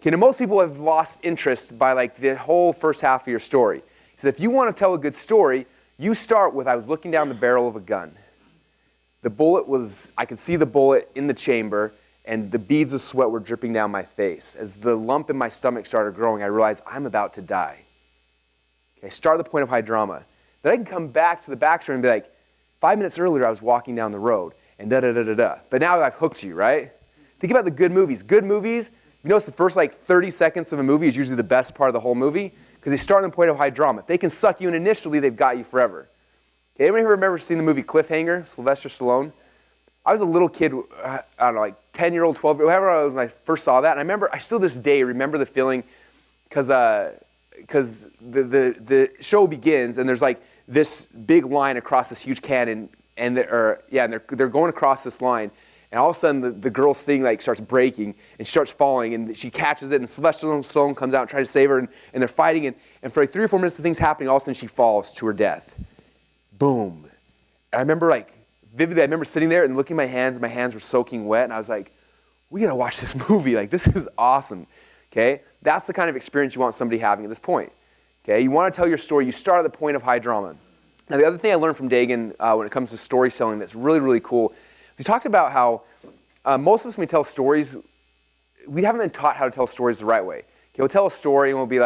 Okay, now most people have lost interest by like the whole first half of your story. He said, if you want to tell a good story, you start with, I was looking down the barrel of a gun. The bullet was, I could see the bullet in the chamber, and the beads of sweat were dripping down my face. As the lump in my stomach started growing, I realized I'm about to die. Okay, start at the point of high drama. Then I can come back to the backstory and be like, 5 minutes earlier I was walking down the road, and da-da-da-da-da. But now I've hooked you, right? Think about the good movies. Good movies, you notice the first 30 seconds of a movie is usually the best part of the whole movie because they start on the point of high drama. If they can suck you in initially, they've got you forever. Okay, anyone here remember seeing the movie Cliffhanger, Sylvester Stallone? I was a little kid, I don't know, 10-year-old, 12-year-old, whatever I was when I first saw that. And I remember, I still this day remember the feeling because the show begins and there's this big line across this huge cannon and they're going across this line. And all of a sudden, the girl's thing starts breaking, and she starts falling, and she catches it, and Sylvester Stallone comes out and tries to save her, and they're fighting, and for 3 or 4 minutes, the thing's happening, all of a sudden she falls to her death. Boom. And I remember, vividly, I remember sitting there and looking at my hands were soaking wet, and I was like, we gotta watch this movie, this is awesome, okay? That's the kind of experience you want somebody having at this point, okay? You wanna tell your story, you start at the point of high drama. Now, the other thing I learned from Dagan when it comes to story selling that's really, really cool, he talked about how most of us, when we tell stories, we haven't been taught how to tell stories the right way. Okay, we'll tell a story and we'll be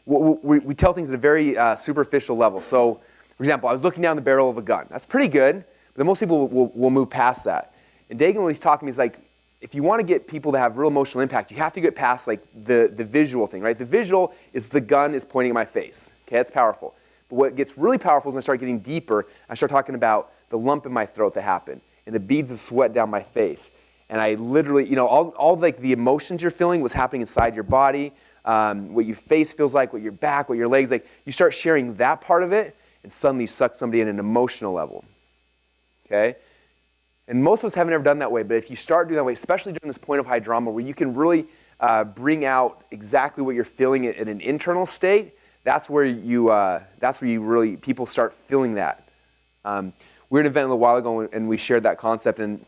we tell things at a very superficial level. So, for example, I was looking down the barrel of a gun. That's pretty good, but most people will move past that. And Dagan, when he's talking, he's like, if you want to get people to have real emotional impact, you have to get past the visual thing, right? The visual is the gun is pointing at my face. Okay, that's powerful. But what gets really powerful is when I start getting deeper, I start talking about the lump in my throat that happened, and the beads of sweat down my face. And I literally, all the emotions you're feeling was happening inside your body, what your face feels like, what your back, what your legs, you start sharing that part of it, and suddenly you suck somebody in an emotional level, okay? And most of us haven't ever done that way, but if you start doing that way, especially during this point of high drama where you can really bring out exactly what you're feeling in an internal state, that's where you really, people start feeling that. We were at an event a little while ago and we shared that concept and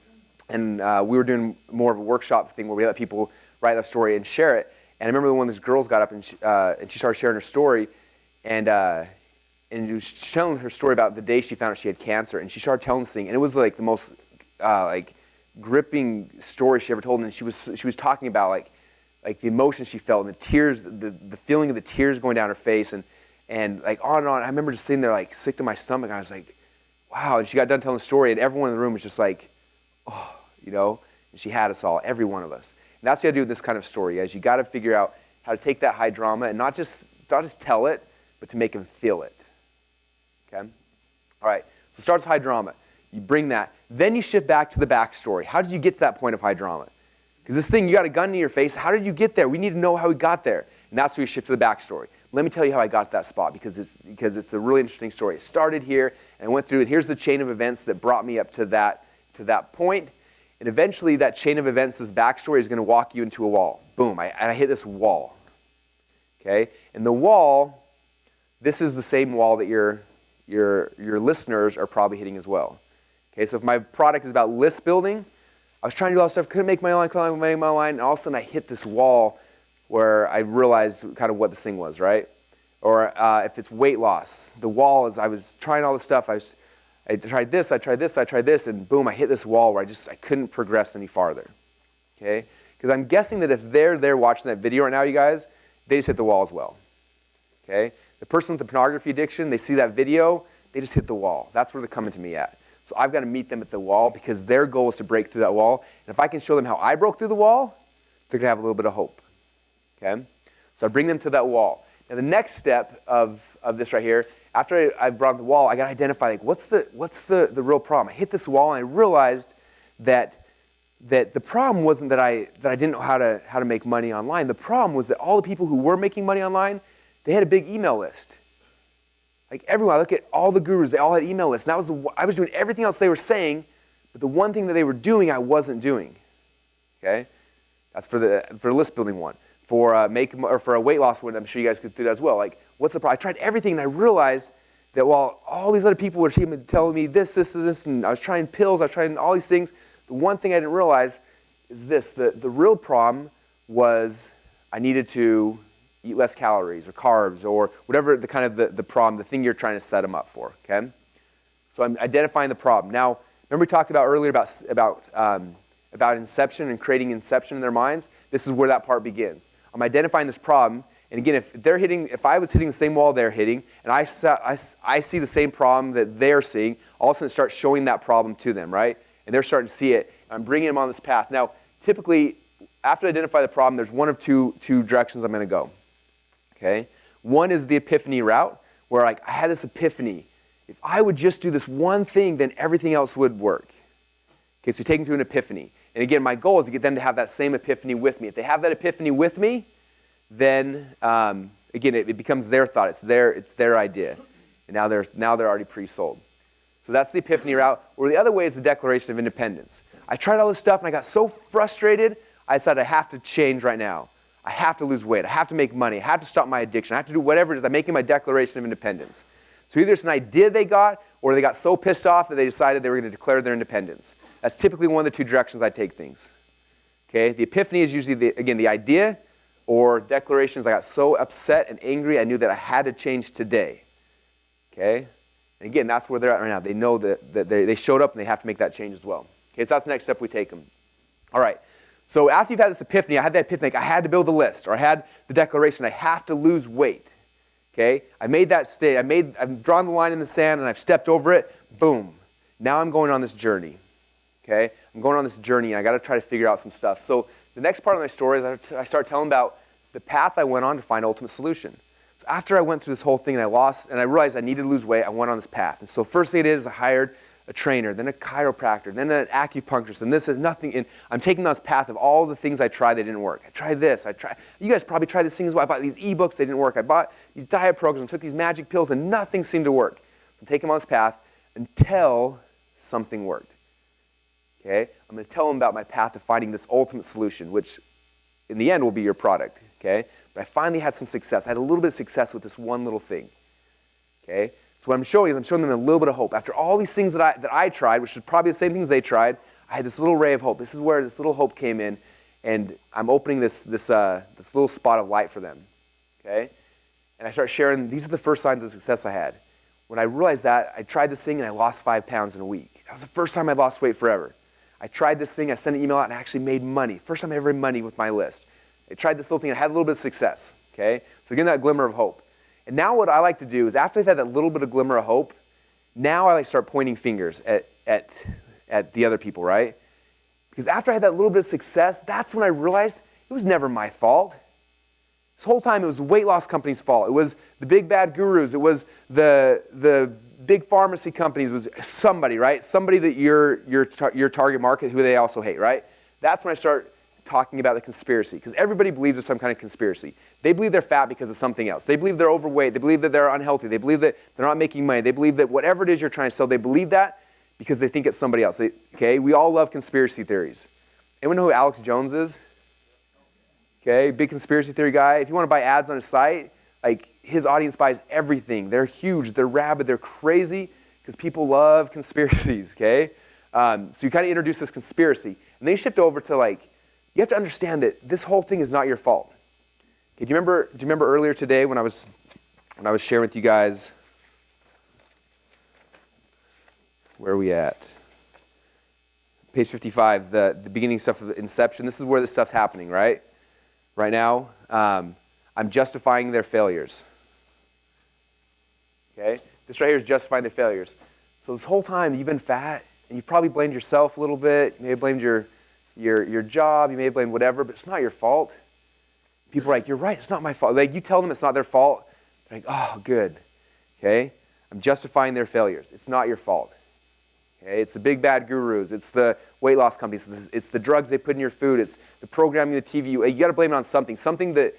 we were doing more of a workshop thing where we let people write that story and share it. And I remember when this girl got up and she started sharing her story and she was telling her story about the day she found out she had cancer, and she started telling this thing, and it was the most gripping story she ever told. And she was talking about the emotions she felt and the tears, the feeling of the tears going down her face and on and on. I remember just sitting there sick to my stomach. And I was like, wow. And she got done telling the story, and everyone in the room was just oh, and she had us all, every one of us. And that's what you gotta do with this kind of story, guys. You gotta figure out how to take that high drama and not just tell it, but to make them feel it. Okay? All right, so it starts with high drama. You bring that. Then you shift back to the backstory. How did you get to that point of high drama? Because this thing, you got a gun in your face. How did you get there? We need to know how we got there. And that's where you shift to the backstory. Let me tell you how I got to that spot because it's a really interesting story. It started here and went through, and here's the chain of events that brought me up to that point. And eventually that chain of events, this backstory, is going to walk you into a wall. Boom, I hit this wall. Okay? And the wall, this is the same wall that your listeners are probably hitting as well. Okay, so if my product is about list building, I was trying to do all that stuff, couldn't make my line, and all of a sudden I hit this wall where I realized kind of what this thing was, right? Or if it's weight loss, the wall is I was trying all this stuff, I tried this, and boom, I hit this wall where I couldn't progress any farther, okay? Because I'm guessing that if they're there watching that video right now, you guys, they just hit the wall as well, okay? The person with the pornography addiction, they see that video, they just hit the wall. That's where they're coming to me at. So I've got to meet them at the wall because their goal is to break through that wall. And if I can show them how I broke through the wall, they're going to have a little bit of hope, okay? So I bring them to that wall. Now the next step of this right here, after I brought the wall, I got to identify what's the real problem. I hit this wall and I realized that the problem wasn't that I didn't know how to make money online. The problem was that all the people who were making money online, they had a big email list. Everyone, I look at all the gurus, they all had email lists. And I was doing everything else they were saying, but the one thing that they were doing, I wasn't doing. Okay, that's for the list building one. For a weight loss one, I'm sure you guys could do that as well. What's the problem? I tried everything, and I realized that while all these other people were telling me this, and I was trying pills, I was trying all these things, the one thing I didn't realize is this: the real problem was I needed to eat less calories or carbs or whatever the kind of the problem, the thing you're trying to set them up for, okay? So I'm identifying the problem. Now, remember we talked about earlier about inception and creating inception in their minds? This is where that part begins. I'm identifying this problem, and again, if I was hitting the same wall they're hitting, and I see the same problem that they're seeing, all of a sudden it starts showing that problem to them, right? And they're starting to see it. I'm bringing them on this path. Now, typically, after I identify the problem, there's one of two directions I'm going to go. Okay? One is the epiphany route, where I had this epiphany. If I would just do this one thing, then everything else would work. Okay, so you take them to an epiphany. And again, my goal is to get them to have that same epiphany with me. If they have that epiphany with me, then again, it becomes their thought. It's their idea. And now they're already pre-sold. So that's the epiphany route. Or the other way is the Declaration of Independence. I tried all this stuff and I got so frustrated, I decided I have to change right now. I have to lose weight. I have to make money. I have to stop my addiction. I have to do whatever it is. I'm making my Declaration of Independence. So either it's an idea they got, or they got so pissed off that they decided they were going to declare their independence. That's typically one of the two directions I take things. Okay? The epiphany is usually, the idea, or declarations I got so upset and angry I knew that I had to change today. Okay? And again, that's where they're at right now. They know that they showed up and they have to make that change as well. Okay, so that's the next step we take them. All right. So after you've had this epiphany, I had that epiphany, like I had to build a list, or I had the declaration, I have to lose weight. Okay? I made that state. I've drawn the line in the sand and I've stepped over it. Boom. Now I'm going on this journey. Okay? I'm going on this journey and I got to try to figure out some stuff. So the next part of my story is I start telling about the path I went on to find ultimate solution. So after I went through this whole thing and I realized I needed to lose weight, I went on this path. And so first thing I did is I hired a trainer, then a chiropractor, then an acupuncturist, and this is nothing. And I'm taking this path of all the things I tried that didn't work. I tried this. You guys probably tried this thing as well. I bought these ebooks, they didn't work. I bought these diet programs, took these magic pills, and nothing seemed to work. I'm taking them on this path until something worked. Okay? I'm going to tell them about my path to finding this ultimate solution, which in the end will be your product. Okay? But I finally had some success. I had a little bit of success with this one little thing. Okay? So what I'm showing them a little bit of hope. After all these things that I tried, which was probably the same things they tried, I had this little ray of hope. This is where this little hope came in, and I'm opening this little spot of light for them. Okay? And I start sharing, these are the first signs of success I had. When I realized that, I tried this thing and I lost 5 pounds in a week. That was the first time I lost weight forever. I tried this thing, I sent an email out and I actually made money. First time I ever made money with my list. I tried this little thing, I had a little bit of success. Okay? So again, that glimmer of hope. And now what I like to do is after they've had that little bit of glimmer of hope, now I like to start pointing fingers at the other people, right? Because after I had that little bit of success, that's when I realized it was never my fault. This whole time it was the weight loss company's fault. It was the big bad gurus. It was the big pharmacy companies. It was somebody, right? Somebody that your target market, who they also hate, right? That's when I start talking about the conspiracy, because everybody believes there's some kind of conspiracy. They believe they're fat because of something else. They believe they're overweight. They believe that they're unhealthy. They believe that they're not making money. They believe that whatever it is you're trying to sell, they believe that because they think it's somebody else. Okay, we all love conspiracy theories. Anyone know who Alex Jones is? Okay, big conspiracy theory guy. If you want to buy ads on his site, like his audience buys everything. They're huge. They're rabid. They're crazy because people love conspiracies. Okay, so you kind of introduce this conspiracy, and then you shift over to like, you have to understand that this whole thing is not your fault. Okay, do you remember earlier today when I was sharing with you guys, where are we at? Page 55, the beginning stuff of Inception. This is where this stuff's happening, right? Right now, I'm justifying their failures. Okay? This right here is justifying their failures. So this whole time you've been fat, and you've probably blamed yourself a little bit. You may have blamed your job, you may have blamed whatever, but it's not your fault. People are like, you're right, it's not my fault. Like you tell them it's not their fault, they're like, oh, good. Okay? I'm justifying their failures. It's not your fault. Okay? It's the big bad gurus. It's the weight loss companies. It's the drugs they put in your food. It's the programming, the TV. You got to blame it on something that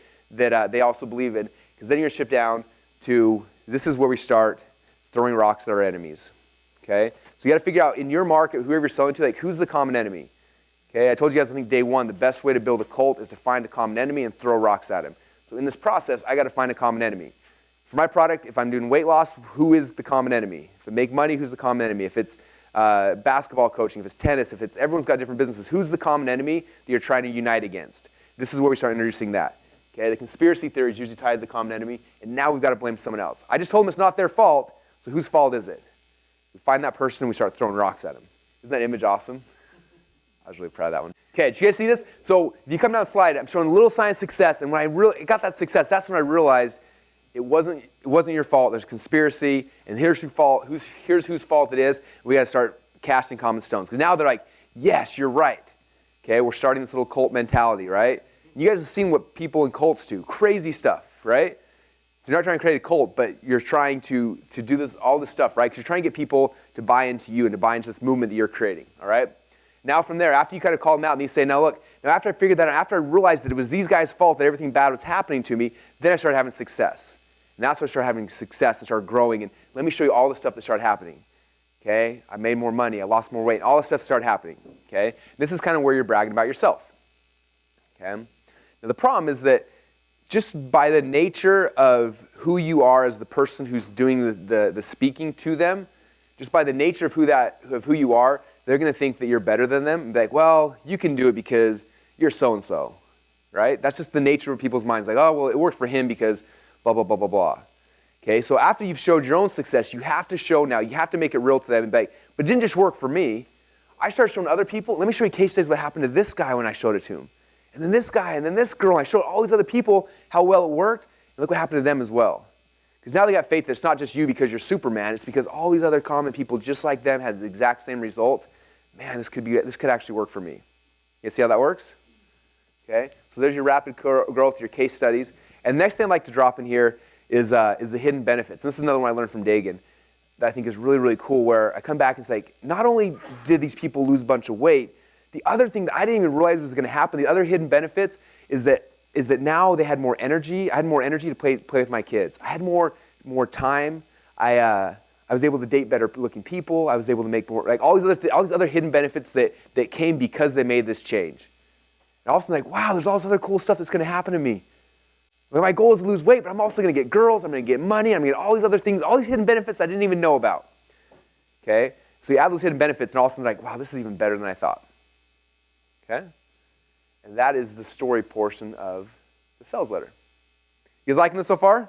they also believe in, because then you're going to shift down to, this is where we start throwing rocks at our enemies. Okay? So you got to figure out in your market, whoever you're selling to, like who's the common enemy? Okay, I told you guys, I think day one, the best way to build a cult is to find a common enemy and throw rocks at him. So in this process, I got to find a common enemy. For my product, if I'm doing weight loss, who is the common enemy? If I make money, who's the common enemy? If it's basketball coaching, if it's tennis, if it's everyone's got different businesses, who's the common enemy that you're trying to unite against? This is where we start introducing that. Okay, the conspiracy theory is usually tied to the common enemy, and now we've got to blame someone else. I just told them it's not their fault, so whose fault is it? We find that person and we start throwing rocks at them. Isn't that image awesome? I was really proud of that one. Okay, did you guys see this? So if you come down the slide, I'm showing a little sign of success, and when I really got that success, that's when I realized it wasn't your fault. There's conspiracy, and here's whose fault it is. We got to start casting common stones. Because now they're like, yes, you're right. Okay, we're starting this little cult mentality, right? You guys have seen what people in cults do. Crazy stuff, right? So you're not trying to create a cult, but you're trying to do all this stuff, right? Because you're trying to get people to buy into you and to buy into this movement that you're creating, all right? Now from there, after you kind of call them out and you say, now look, now after I figured that out, after I realized that it was these guys' fault that everything bad was happening to me, then I started having success. And that's when I started having success and started growing. And let me show you all the stuff that started happening. Okay? I made more money. I lost more weight. All this stuff started happening. Okay? This is kind of where you're bragging about yourself. Okay? Now the problem is that just by the nature of who you are as the person who's doing the speaking to them, just by the nature of who you are, they're going to think that you're better than them. Be like, well, you can do it because you're so-and-so, right? That's just the nature of people's minds. Like, oh, well, it worked for him because blah, blah, blah, blah, blah. Okay, so after you've showed your own success, you have to show now, you have to make it real to them and be like, but it didn't just work for me. I started showing other people. Let me show you case studies what happened to this guy when I showed it to him. And then this guy, and then this girl. I showed all these other people how well it worked, and look what happened to them as well. Because now they got faith that it's not just you because you're Superman, it's because all these other common people just like them had the exact same results. Man, this could actually work for me. You see how that works? Okay, so there's your rapid growth, your case studies. And the next thing I'd like to drop in here is the hidden benefits. And this is another one I learned from Dagan that I think is really, really cool, where I come back and say, not only did these people lose a bunch of weight, the other thing that I didn't even realize was going to happen, the other hidden benefits is that now they had more energy. I had more energy to play with my kids. I had more time. I was able to date better looking people. I was able to make more, like all these other hidden benefits that came because they made this change. And also like, wow, there's all this other cool stuff that's going to happen to me. Well, my goal is to lose weight, but I'm also going to get girls. I'm going to get money. I'm going to get all these other things, all these hidden benefits I didn't even know about. Okay? So you add those hidden benefits, and all of a sudden like, wow, this is even better than I thought. Okay? And that is the story portion of the sales letter. You guys liking this so far?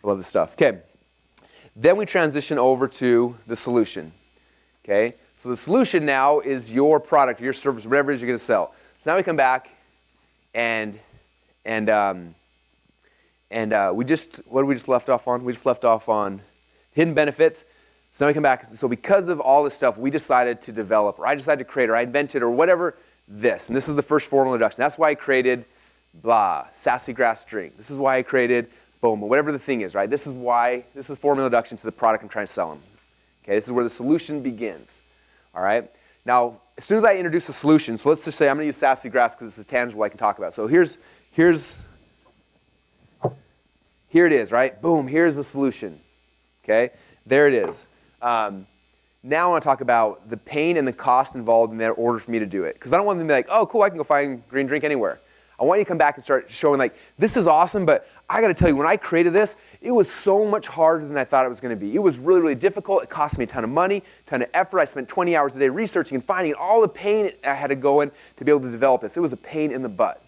I love this stuff. Okay. Then we transition over to the solution. Okay? So the solution now is your product, your service, whatever it is you're going to sell. So now we come back and we just, what did we just left off on? We just left off on hidden benefits. So now we come back. So because of all this stuff, we decided to develop, or I decided to create, or I invented, or whatever this. And this is the first formal introduction. That's why I created blah, sassy grass drink. This is why I created boom, whatever the thing is, right? This is the formal introduction to the product I'm trying to sell them. Okay, this is where the solution begins. All right? Now, as soon as I introduce a solution, so let's just say I'm going to use sassy grass because it's a tangible I can talk about. So here it is, right? Boom, here's the solution. Okay, there it is. Now I want to talk about the pain and the cost involved in that order for me to do it. Because I don't want them to be like, oh, cool, I can go find green drink anywhere. I want you to come back and start showing like, this is awesome, but I got to tell you, when I created this, it was so much harder than I thought it was going to be. It was really, really difficult. It cost me a ton of money, a ton of effort. I spent 20 hours a day researching and finding all the pain I had to go in to be able to develop this. It was a pain in the butt.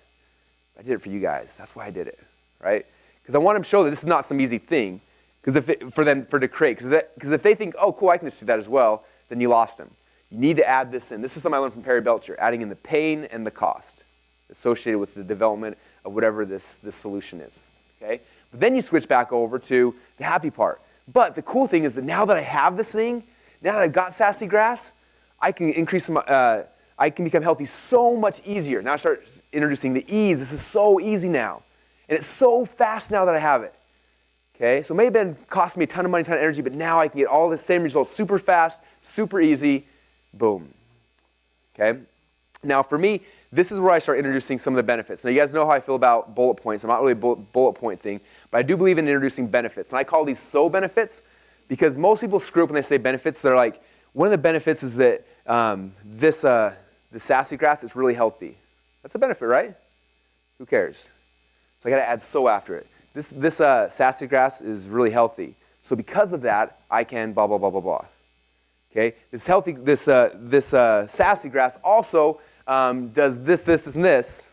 I did it for you guys. That's why I did it, right? Because I want them to show that this is not some easy thing for them to create. Because if they think, oh, cool, I can just do that as well, then you lost them. You need to add this in. This is something I learned from Perry Belcher, adding in the pain and the cost associated with the development of whatever this solution is. Okay? But then you switch back over to the happy part. But the cool thing is that now that I have this thing, now that I've got sassy grass, I can I can become healthy so much easier. Now I start introducing the ease. This is so easy now. And it's so fast now that I have it. Okay? So it may have been costing me a ton of money, a ton of energy, but now I can get all the same results super fast, super easy, boom. Okay? Now for me, this is where I start introducing some of the benefits. Now you guys know how I feel about bullet points. I'm not really a bullet point thing, but I do believe in introducing benefits. And I call these so benefits because most people screw up when they say benefits. They're like, one of the benefits is that the sassy grass is really healthy. That's a benefit, right? Who cares? So I got to add so after it. This sassy grass is really healthy. So because of that, I can blah, blah, blah, blah, blah. Okay? This sassy grass also does this, and this,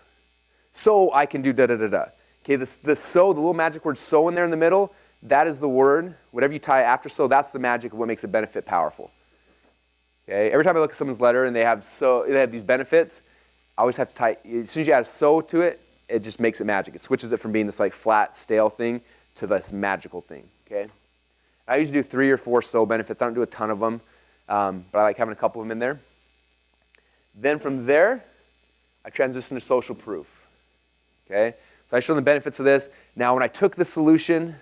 so I can do da, da, da, da. Okay, the so, the little magic word so in there in the middle, that is the word. Whatever you tie after so, that's the magic of what makes a benefit powerful. Okay, every time I look at someone's letter and they have these benefits, I always have to tie, as soon as you add so to it, it just makes it magic. It switches it from being this like flat, stale thing to this magical thing, okay? I usually do 3 or 4 so benefits. I don't do a ton of them, but I like having a couple of them in there. Then from there, I transition to social proof, okay? So I show them the benefits of this. Now when I took the solution,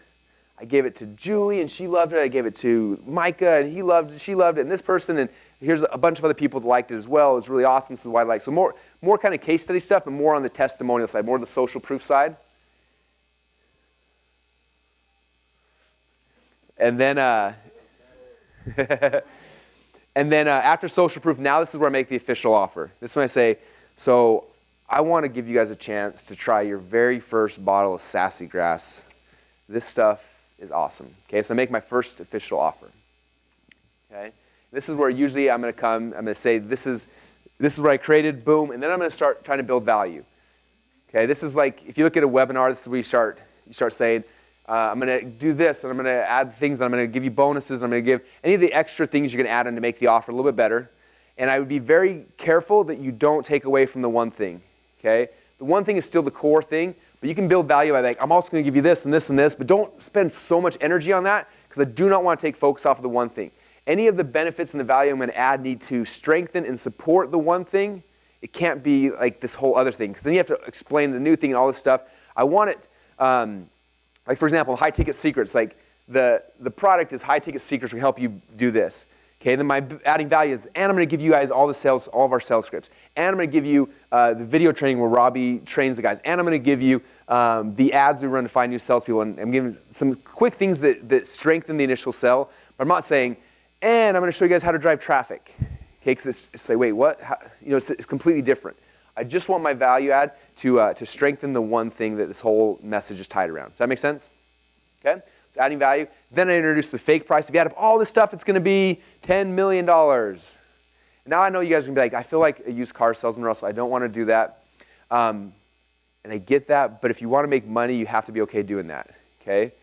I gave it to Julie and she loved it. I gave it to Micah and she loved it, and this person, and here's a bunch of other people that liked it as well. It was really awesome. This is why I like. So more kind of case study stuff, but more on the testimonial side, more the social proof side. And then, after social proof, now this is where I make the official offer. This is when I say, so I want to give you guys a chance to try your very first bottle of Sassy Grass. This stuff is awesome. Okay, so I make my first official offer. Okay, this is where usually I'm going to come. I'm going to say this is what I created. Boom, and then I'm going to start trying to build value. Okay, this is like if you look at a webinar, this is where you start saying, I'm going to do this, and I'm going to add things, and I'm going to give you bonuses, and I'm going to give any of the extra things you're going to add in to make the offer a little bit better. And I would be very careful that you don't take away from the one thing, okay? The one thing is still the core thing, but you can build value by like, I'm also going to give you this and this and this, but don't spend so much energy on that because I do not want to take focus off of the one thing. Any of the benefits and the value I'm going to add need to strengthen and support the one thing. It can't be like this whole other thing because then you have to explain the new thing and all this stuff. I want it... like for example, high ticket secrets, like the product is high ticket secrets, we help you do this. Okay, then my adding value is, and I'm going to give you guys all of our sales scripts. And I'm going to give you the video training where Robbie trains the guys. And I'm going to give you the ads we run to find new salespeople. And I'm giving some quick things that strengthen the initial sell. But I'm not saying, and I'm going to show you guys how to drive traffic. Okay, because it's like, wait, what? How, it's completely different. I just want my value add to strengthen the one thing that this whole message is tied around. Does that make sense? Okay, so adding value. Then I introduce the fake price. If you add up all this stuff, it's going to be $10 million. Now I know you guys are going to be like, I feel like a used car salesman, Russell. I don't want to do that. And I get that, but if you want to make money, you have to be okay doing that. Okay?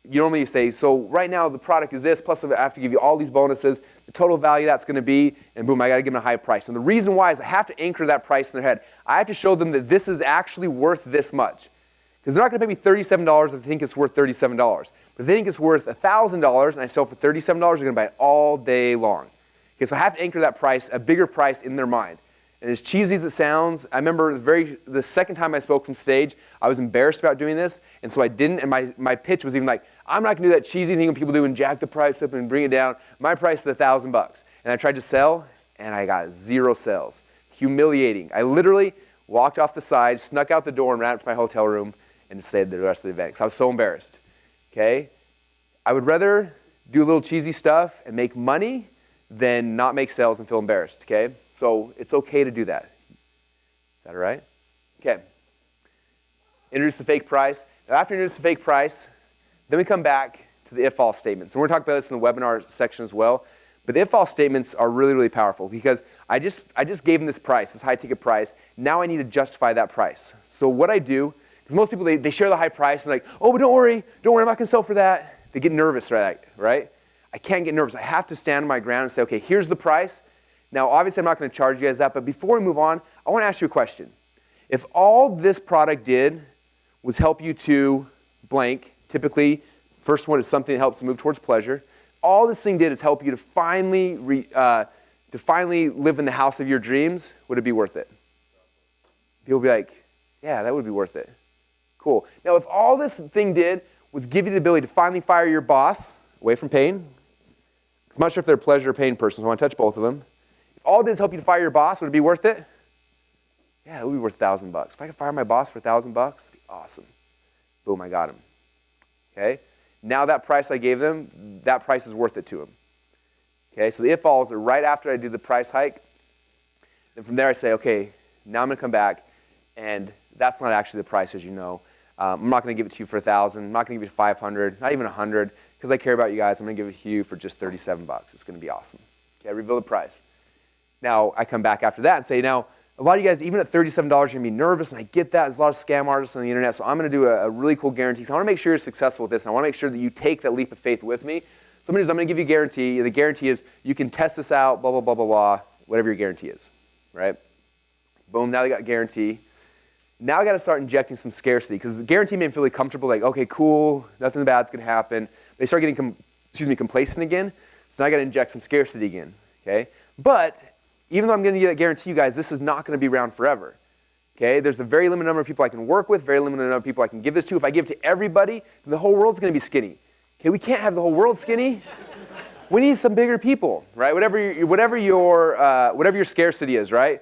You normally say, so right now the product is this, plus I have to give you all these bonuses. The total value that's going to be, and boom, I got to give them a high price. And the reason why is I have to anchor that price in their head. I have to show them that this is actually worth this much. Because they're not going to pay me $37 if they think it's worth $37. But if they think it's worth $1,000 and I sell for $37, they're going to buy it all day long. Okay, so I have to anchor that price, a bigger price in their mind. And as cheesy as it sounds, I remember the second time I spoke from stage, I was embarrassed about doing this, and so I didn't, and my pitch was even like, I'm not going to do that cheesy thing when people do and jack the price up and bring it down. My price is $1,000. And I tried to sell, and I got 0 sales. Humiliating. I literally walked off the side, snuck out the door, and ran up to my hotel room and stayed the rest of the event because I was so embarrassed. Okay? I would rather do a little cheesy stuff and make money than not make sales and feel embarrassed. Okay? So it's okay to do that. Is that all right? Okay. Introduce the fake price. Now after you introduce the fake price, then we come back to the if-all statements. And we're going to talk about this in the webinar section as well. But the if-all statements are really, really powerful because I just gave them this price, this high-ticket price. Now I need to justify that price. So what I do, because most people, they share the high price and like, oh, but don't worry, I'm not going to sell for that. They get nervous, right? I can't get nervous. I have to stand on my ground and say, okay, here's the price. Now, obviously, I'm not going to charge you guys that, but before we move on, I want to ask you a question. If all this product did was help you to blank, typically, first one is something that helps move towards pleasure. All this thing did is help you to finally live in the house of your dreams. Would it be worth it? People would be like, yeah, that would be worth it. Cool. Now, if all this thing did was give you the ability to finally fire your boss away from pain, I'm not sure if they're a pleasure or pain person, so I want to touch both of them. If all it does help you to fire your boss, would it be worth it? Yeah, it would be worth $1,000. If I could fire my boss for $1,000, that'd be awesome. Boom, I got him. Okay? Now that price I gave them, that price is worth it to them. Okay, so the if-alls are right after I do the price hike. Then from there I say, okay, now I'm going to come back, and that's not actually the price, as you know. I'm not going to give it to you for $1,000. I'm not going to give you $500, not even $100, because I care about you guys. I'm going to give it to you for just $37. It's going to be awesome. Okay, I reveal the price. Now I come back after that and say, now a lot of you guys, even at $37, you're gonna be nervous, and I get that. There's a lot of scam artists on the internet, so I'm gonna do a really cool guarantee. So I wanna make sure you're successful with this, and I wanna make sure that you take that leap of faith with me. So I'm gonna give you a guarantee. The guarantee is you can test this out, blah, blah, blah, blah, blah, whatever your guarantee is, right? Boom, now they got guarantee. Now I gotta start injecting some scarcity, because the guarantee made me feel really comfortable, like, okay, cool, nothing bad's gonna happen. They start getting, complacent again, so now I gotta inject some scarcity again, okay? But even though I'm gonna guarantee you guys, this is not gonna be around forever, okay? There's a very limited number of people I can work with, very limited number of people I can give this to. If I give it to everybody, then the whole world's gonna be skinny. Okay, we can't have the whole world skinny. We need some bigger people, right? Whatever your scarcity is, right?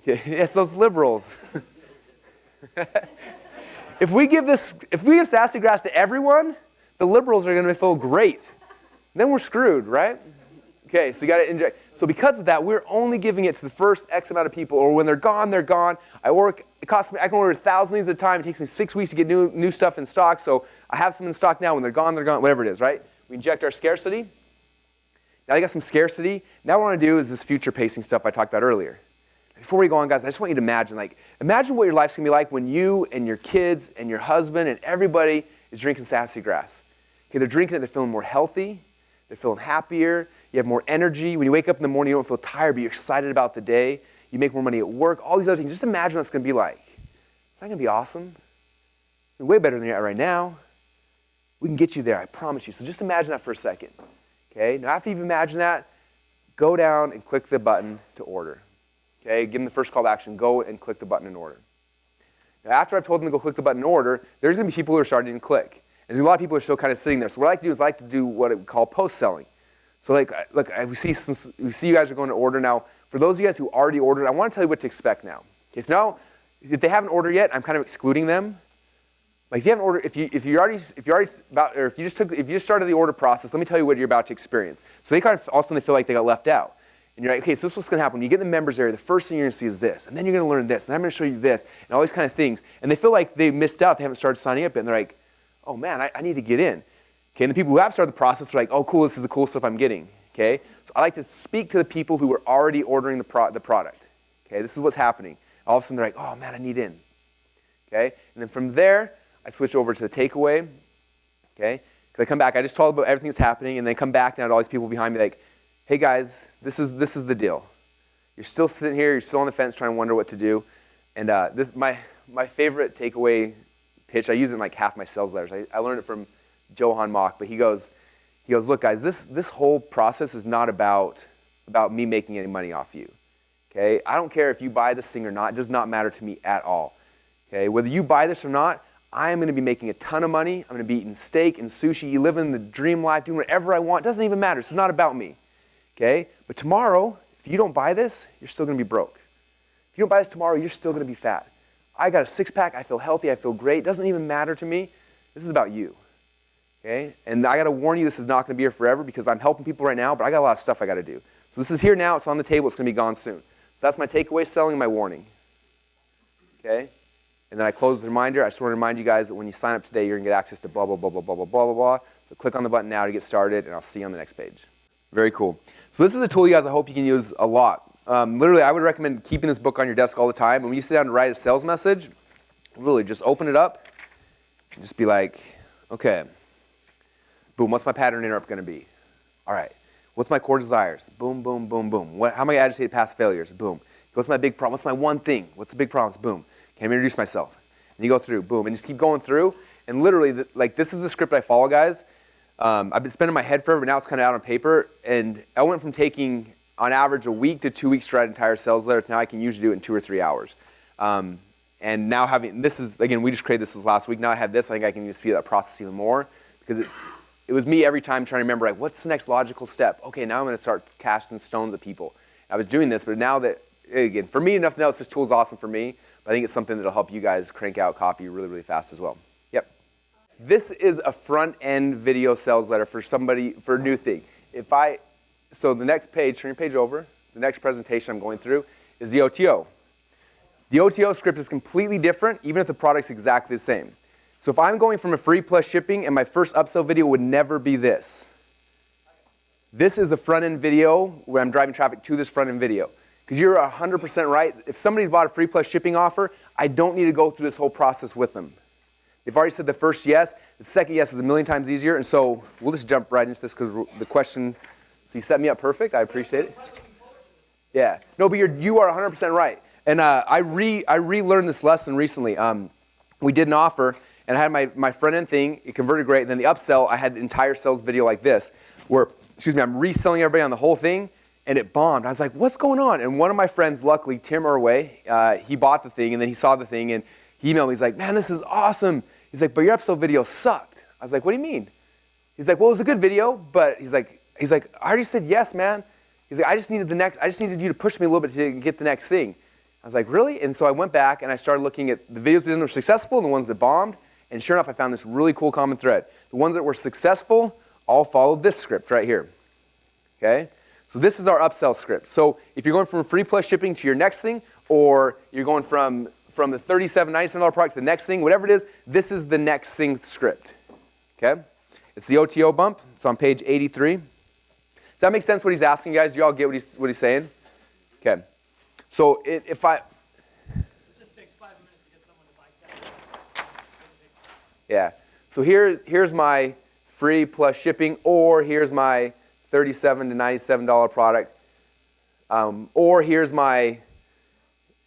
It's those liberals. If we give sassy grass to everyone, the liberals are going to feel great. Then we're screwed, right? Okay, so you got to inject. So because of that, we're only giving it to the first X amount of people, or when they're gone, they're gone. I can order 1,000 of these at a time. It takes me 6 weeks to get new stuff in stock. So I have some in stock now. When they're gone, whatever it is, right? We inject our scarcity. Now you got some scarcity. Now what I want to do is this future pacing stuff I talked about earlier. Before we go on, guys, I just want you to imagine what your life's going to be like when you and your kids and your husband and everybody is drinking sassy grass. Okay, they're drinking it, they're feeling more healthy, they're feeling happier, you have more energy. When you wake up in the morning, you don't feel tired, but you're excited about the day. You make more money at work, all these other things. Just imagine what it's going to be like. It's not going to be awesome. It's way better than you're at right now. We can get you there, I promise you. So just imagine that for a second. Okay, now after you've imagined that, go down and click the button to order. Okay, give them the first call to action. Go and click the button and order. Now, after I've told them to go click the button and order, there's going to be people who are starting to click. And there's a lot of people who are still kind of sitting there. So what I like to do what we call post-selling. So look, we see you guys are going to order now. For those of you guys who already ordered, I want to tell you what to expect now. Okay, so now, if they haven't ordered yet, I'm kind of excluding them. Like if you haven't ordered, if you just started the order process, let me tell you what you're about to experience. So they kind of also feel like they got left out. And you're like, okay, so this is what's going to happen. When you get in the members area, the first thing you're going to see is this. And then you're going to learn this. And I'm going to show you this. And all these kind of things. And they feel like they missed out. They haven't started signing up yet. And they're like, oh, man, I need to get in. Okay, and the people who have started the process are like, oh, cool, this is the cool stuff I'm getting. Okay, so I like to speak to the people who are already ordering the product. Okay, this is what's happening. All of a sudden, they're like, oh, man, I need in. Okay, and then from there, I switch over to the takeaway. Okay, because I come back. I just told about everything that's happening. And then come back now to all these people behind me like, hey guys, this is the deal. You're still sitting here, you're still on the fence trying to wonder what to do. And my favorite takeaway pitch, I use it in like half my sales letters. I learned it from Johann Mock, but he goes, look guys, this whole process is not about me making any money off you. Okay? I don't care if you buy this thing or not, it does not matter to me at all. Okay? Whether you buy this or not, I am going to be making a ton of money. I'm going to be eating steak and sushi, living the dream life, doing whatever I want. It doesn't even matter. It's not about me. Okay? But tomorrow, if you don't buy this, you're still going to be broke. If you don't buy this tomorrow, you're still going to be fat. I got a six-pack. I feel healthy. I feel great. It doesn't even matter to me. This is about you. Okay? And I got to warn you, this is not going to be here forever because I'm helping people right now, but I got a lot of stuff I got to do. So this is here now. It's on the table. It's going to be gone soon. So that's my takeaway selling and my warning. Okay? And then I close with a reminder. I just want to remind you guys that when you sign up today, you're going to get access to blah, blah, blah, blah, blah, blah, blah, blah, blah. So click on the button now to get started, and I'll see you on the next page. Very cool. So this is a tool, you guys, I hope you can use a lot. Literally, I would recommend keeping this book on your desk all the time. And when you sit down to write a sales message, really just open it up and just be like, okay, boom, what's my pattern interrupt going to be? All right, what's my core desires? Boom, boom, boom, boom. How am I agitated past failures? Boom. What's my big problem? What's my one thing? What's the big problems? Boom. Can I introduce myself? And you go through, boom, and just keep going through. And literally, this is the script I follow, guys. I've been spending in my head forever, but now it's kind of out on paper. And I went from taking, on average, a week to 2 weeks to write an entire sales letter to now I can usually do it in 2 or 3 hours. And now having, this is, again, we just created this last week. Now I have this, I think I can just speed that process even more. Because it was me every time trying to remember, like, what's the next logical step? Okay, now I'm going to start casting stones at people. I was doing this, but now that, again, for me, enough else, this tool is awesome for me. But I think it's something that'll help you guys crank out copy really, really fast as well. Yep. This is a front-end video sales letter for somebody, for a new thing. So the next page, turn your page over, the next presentation I'm going through is the OTO. The OTO script is completely different, even if the product's exactly the same. So if I'm going from a free plus shipping, and my first upsell video would never be this. This is a front-end video where I'm driving traffic to this front-end video. Because you're 100% right. If somebody's bought a free plus shipping offer, I don't need to go through this whole process with them. They've already said the first yes. The second yes is a million times easier. And so we'll just jump right into this because the question, so you set me up perfect. I appreciate it. Yeah. No, but you are 100% right. And I relearned this lesson recently. We did an offer, and I had my front-end thing. It converted great. And then the upsell, I had the entire sales video like this, where, I'm reselling everybody on the whole thing, and it bombed. I was like, what's going on? And one of my friends, luckily, Tim Irway, he bought the thing, and then he saw the thing, and he emailed me. He's like, man, this is awesome. He's like, but your upsell video sucked. I was like, what do you mean? He's like, well, it was a good video, but he's like, I already said yes, man. He's like, I just needed you to push me a little bit to get the next thing. I was like, really? And so I went back and I started looking at the videos that were successful and the ones that bombed. And sure enough, I found this really cool common thread. The ones that were successful all followed this script right here. Okay? So this is our upsell script. So if you're going from free plus shipping to your next thing, or you're going from the $37.97 product to the next thing, whatever it is, this is the next thing script. Okay? It's the OTO bump. It's on page 83. Does that make sense what he's asking, guys? Do you all get what he's saying? Okay. So if I... It just takes 5 minutes to get someone to buy something. Yeah. So here's my free plus shipping, or here's my $37 to $97 product, or here's my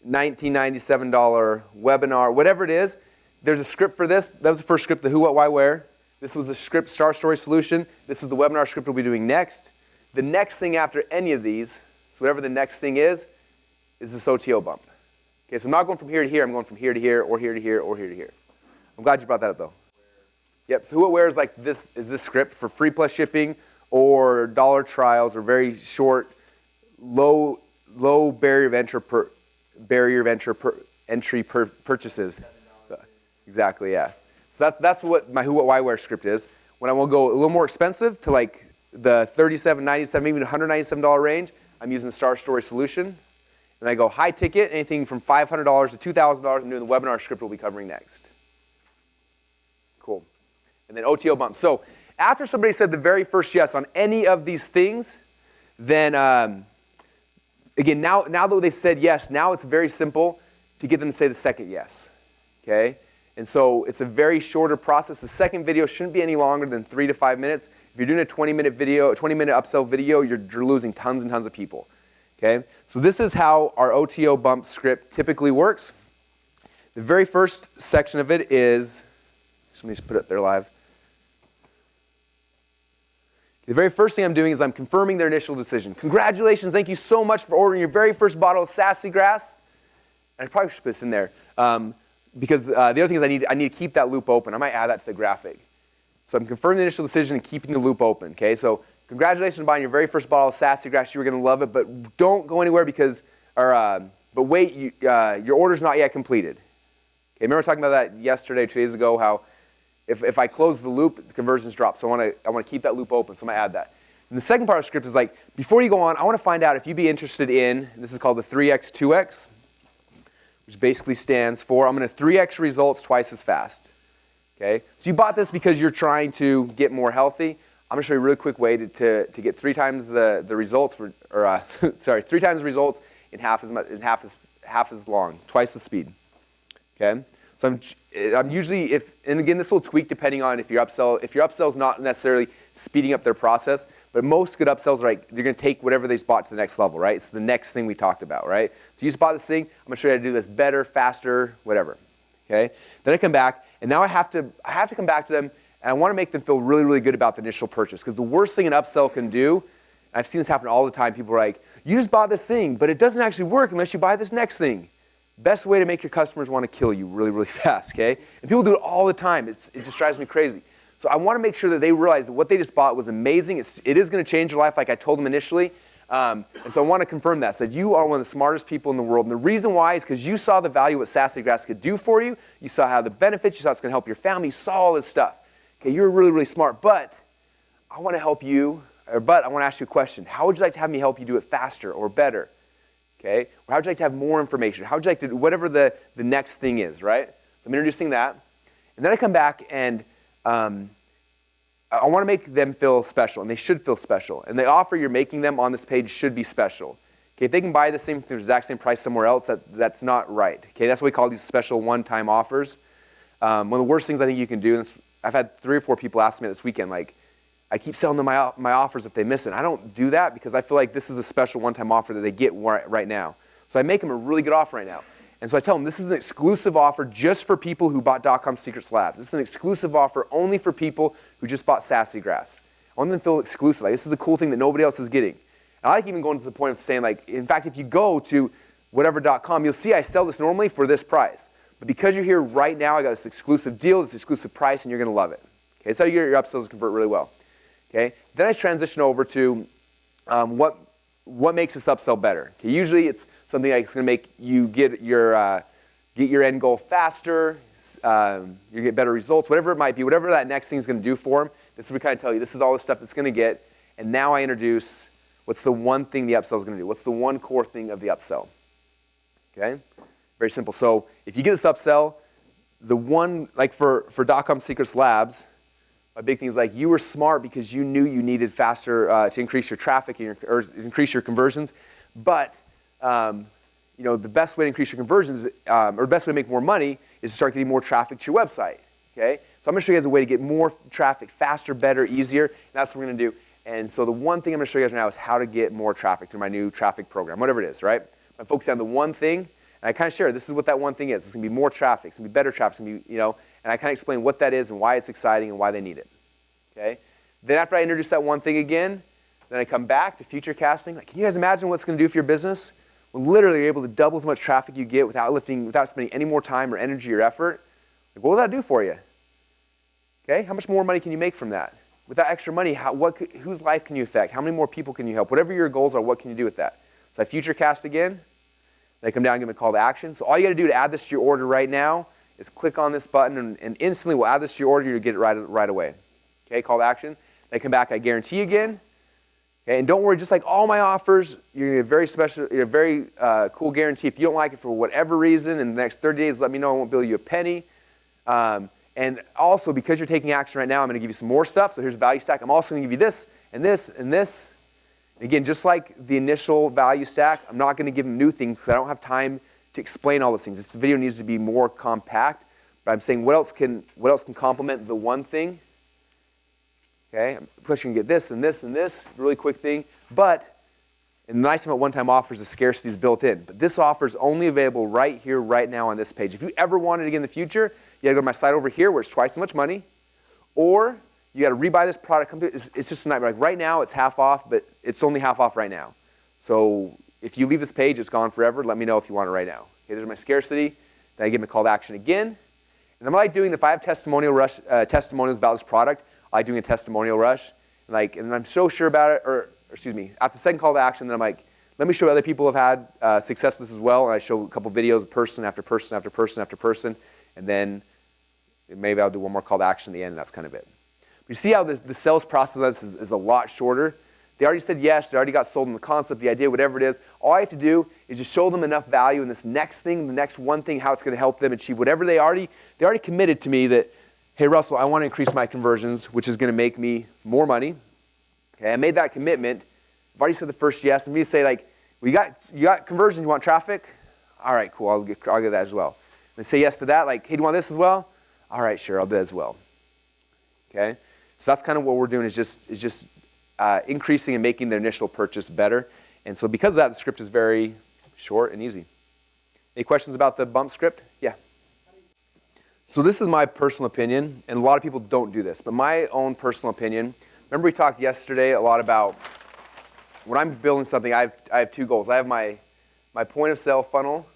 $19.97 webinar, whatever it is. There's a script for this. That was the first script, the who, what, why, where. This was the script, Star Story Solution. This is the webinar script we'll be doing next. The next thing after any of these, so whatever the next thing is this OTO bump. Okay, so I'm not going from here to here. I'm going from here to here, or here to here, or here to here. I'm glad you brought that up, though. Yep, so who, what, where is like this, is this script for free plus shipping, or dollar trials, or very short, low barrier of entry purchases. Exactly, yeah. So that's what my who, what, why, where script is. When I will go a little more expensive to like the $37.97, even $197 range, I'm using the Star Story Solution. And I go high ticket, anything from $500 to $2,000. I'm doing the webinar script we'll be covering next. Cool. And then OTO bump. So after somebody said the very first yes on any of these things, then again, now that they've said yes, now it's very simple to get them to say the second yes. Okay? And so it's a very shorter process. The second video shouldn't be any longer than 3 to 5 minutes. If you're doing a 20-minute video, a 20-minute upsell video, you're losing tons and tons of people. Okay? So this is how our OTO bump script typically works. The very first section of it is, let me just put it there live. The very first thing I'm doing is I'm confirming their initial decision. Congratulations, thank you so much for ordering your very first bottle of Sassy Grass. And I probably should put this in there because the other thing is I need to keep that loop open. I might add that to the graphic. So I'm confirming the initial decision and keeping the loop open. Okay, so congratulations on buying your very first bottle of Sassy Grass. You were going to love it, but don't go anywhere because, but wait, your order's not yet completed. Okay, remember talking about that yesterday, 2 days ago, how if I close the loop, the conversions drop. So I want to keep that loop open, so I'm going to add that. And the second part of the script is like, before you go on, I want to find out if you'd be interested in, this is called the 3x, 2x, which basically stands for, I'm going to 3x results twice as fast. Okay, so you bought this because you're trying to get more healthy. I'm going to show you a really quick way to get 3 times the results, 3 times the results in half as long, twice the speed. Okay, so I'm usually and again this will tweak depending on if your upsell is not necessarily speeding up their process, but most good upsells are like you're going to take whatever they just bought to the next level, right? It's the next thing we talked about, right? So you just bought this thing. I'm going to show you how to do this better, faster, whatever. Okay, then I come back and now I have to come back to them. And I want to make them feel really, really good about the initial purchase. Because the worst thing an upsell can do, and I've seen this happen all the time, people are like, you just bought this thing, but it doesn't actually work unless you buy this next thing. Best way to make your customers want to kill you really, really fast, okay? And people do it all the time. It just drives me crazy. So I want to make sure that they realize that what they just bought was amazing. It is going to change their life like I told them initially. And so I want to confirm that. So you are one of the smartest people in the world. And the reason why is because you saw the value what Sassy Grass could do for you. You saw how the benefits. You saw it's going to help your family. You saw all this stuff. Okay, you're really, really smart, but I want to help you, but I want to ask you a question. How would you like to have me help you do it faster or better? Okay, or how would you like to have more information? How would you like to do whatever the next thing is, right? So I'm introducing that. And then I come back and I want to make them feel special, and they should feel special. And the offer you're making them on this page should be special. Okay, if they can buy the same, the exact same price somewhere else, that's not right. Okay, that's what we call these special one-time offers. One of the worst things I think you can do, and I've had 3 or 4 people ask me this weekend, like, I keep selling them my offers if they miss it. I don't do that because I feel like this is a special one-time offer that they get right now. So I make them a really good offer right now. And so I tell them this is an exclusive offer just for people who bought DotComSecrets Labs. This is an exclusive offer only for people who just bought Sassy Grass. I want them to feel exclusive. Like, this is the cool thing that nobody else is getting. And I like even going to the point of saying, like, in fact, if you go to whatever.com, you'll see I sell this normally for this price. But because you're here right now, I got this exclusive deal, this exclusive price, and you're going to love it. Okay, that's how you get your upsells to convert really well. Okay, then I transition over to what makes this upsell better. Okay, usually it's something that's going to make you get your end goal faster, you get better results, whatever it might be, whatever that next thing is going to do for them. This is what we kind of tell you. This is all the stuff that's going to get. And now I introduce what's the one thing the upsell is going to do. What's the one core thing of the upsell? Okay, very simple. So if you get this upsell, the one, like for DotComSecrets Labs, my big thing is like you were smart because you knew you needed faster to increase your traffic or increase your conversions. But the best way to increase your conversions or the best way to make more money is to start getting more traffic to your website. Okay, so I'm going to show you guys a way to get more traffic faster, better, easier. And that's what we're going to do. And so the one thing I'm going to show you guys right now is how to get more traffic through my new traffic program, whatever it is, right? I'm focusing on the one thing, and I kind of share this is what that one thing is. It's going to be more traffic. It's going to be better traffic. It's going to be, and I kind of explain what that is and why it's exciting and why they need it. Okay. Then after I introduce that one thing again, then I come back to future casting. Like, can you guys imagine what it's going to do for your business? When literally you're able to double as much traffic you get without spending any more time or energy or effort. Like, what will that do for you? Okay. How much more money can you make from that? With that extra money, whose life can you affect? How many more people can you help? Whatever your goals are, what can you do with that? So I future cast again. Then I come down and give them a call to action. So all you got to do to add this to your order right now is click on this button, and instantly we'll add this to your order. You'll get it right away. Okay, call to action. Then I come back, I guarantee again. Okay, and don't worry, just like all my offers, you're going to get a very special, a very cool guarantee. If you don't like it for whatever reason, in the next 30 days, let me know. I won't bill you a penny. And also, because you're taking action right now, I'm going to give you some more stuff. So here's a value stack. I'm also going to give you this and this and this. And again, just like the initial value stack, I'm not going to give them new things because I don't have time to explain all those things. This video needs to be more compact. But I'm saying what else can complement the one thing. Okay, plus you can get this and this and this, really quick thing. But and the nice thing about one-time offers is scarcity is built in. But this offer is only available right here, right now on this page. If you ever want it again in the future, you gotta go to my site over here where it's twice as much money, or you gotta rebuy this product. It's just a nightmare. Like right now, it's half off, but it's only half off right now. So if you leave this page, it's gone forever. Let me know if you want it right now. Okay, there's my scarcity. Then I give them a call to action again. And I'm like doing, if I have testimonials about this product, I like doing a testimonial rush. And I'm so sure about it, or excuse me, after the second call to action, then I'm like, let me show other people have had success with this as well. And I show a couple videos of person after person after person after person. And then maybe I'll do one more call to action at the end, and that's kind of it. But you see how the sales process is a lot shorter. They already said yes. They already got sold on the concept, the idea, whatever it is. All I have to do is just show them enough value in this next thing, the next one thing, how it's going to help them achieve whatever they already committed to me that, hey, Russell, I want to increase my conversions, which is going to make me more money. Okay, I made that commitment. I've already said the first yes. And me to say, like, well, you got conversions, you want traffic? All right, cool, I'll get that as well. And say yes to that, like, hey, do you want this as well? All right, sure, I'll do that as well. Okay, so that's kind of what we're doing is just increasing and making their initial purchase better. And so because of that, the script is very short and easy. Any questions about the bump script? Yeah. So this is my personal opinion, and a lot of people don't do this, but my own personal opinion. Remember we talked yesterday a lot about when I'm building something, I have 2 goals. I have my point of sale funnel,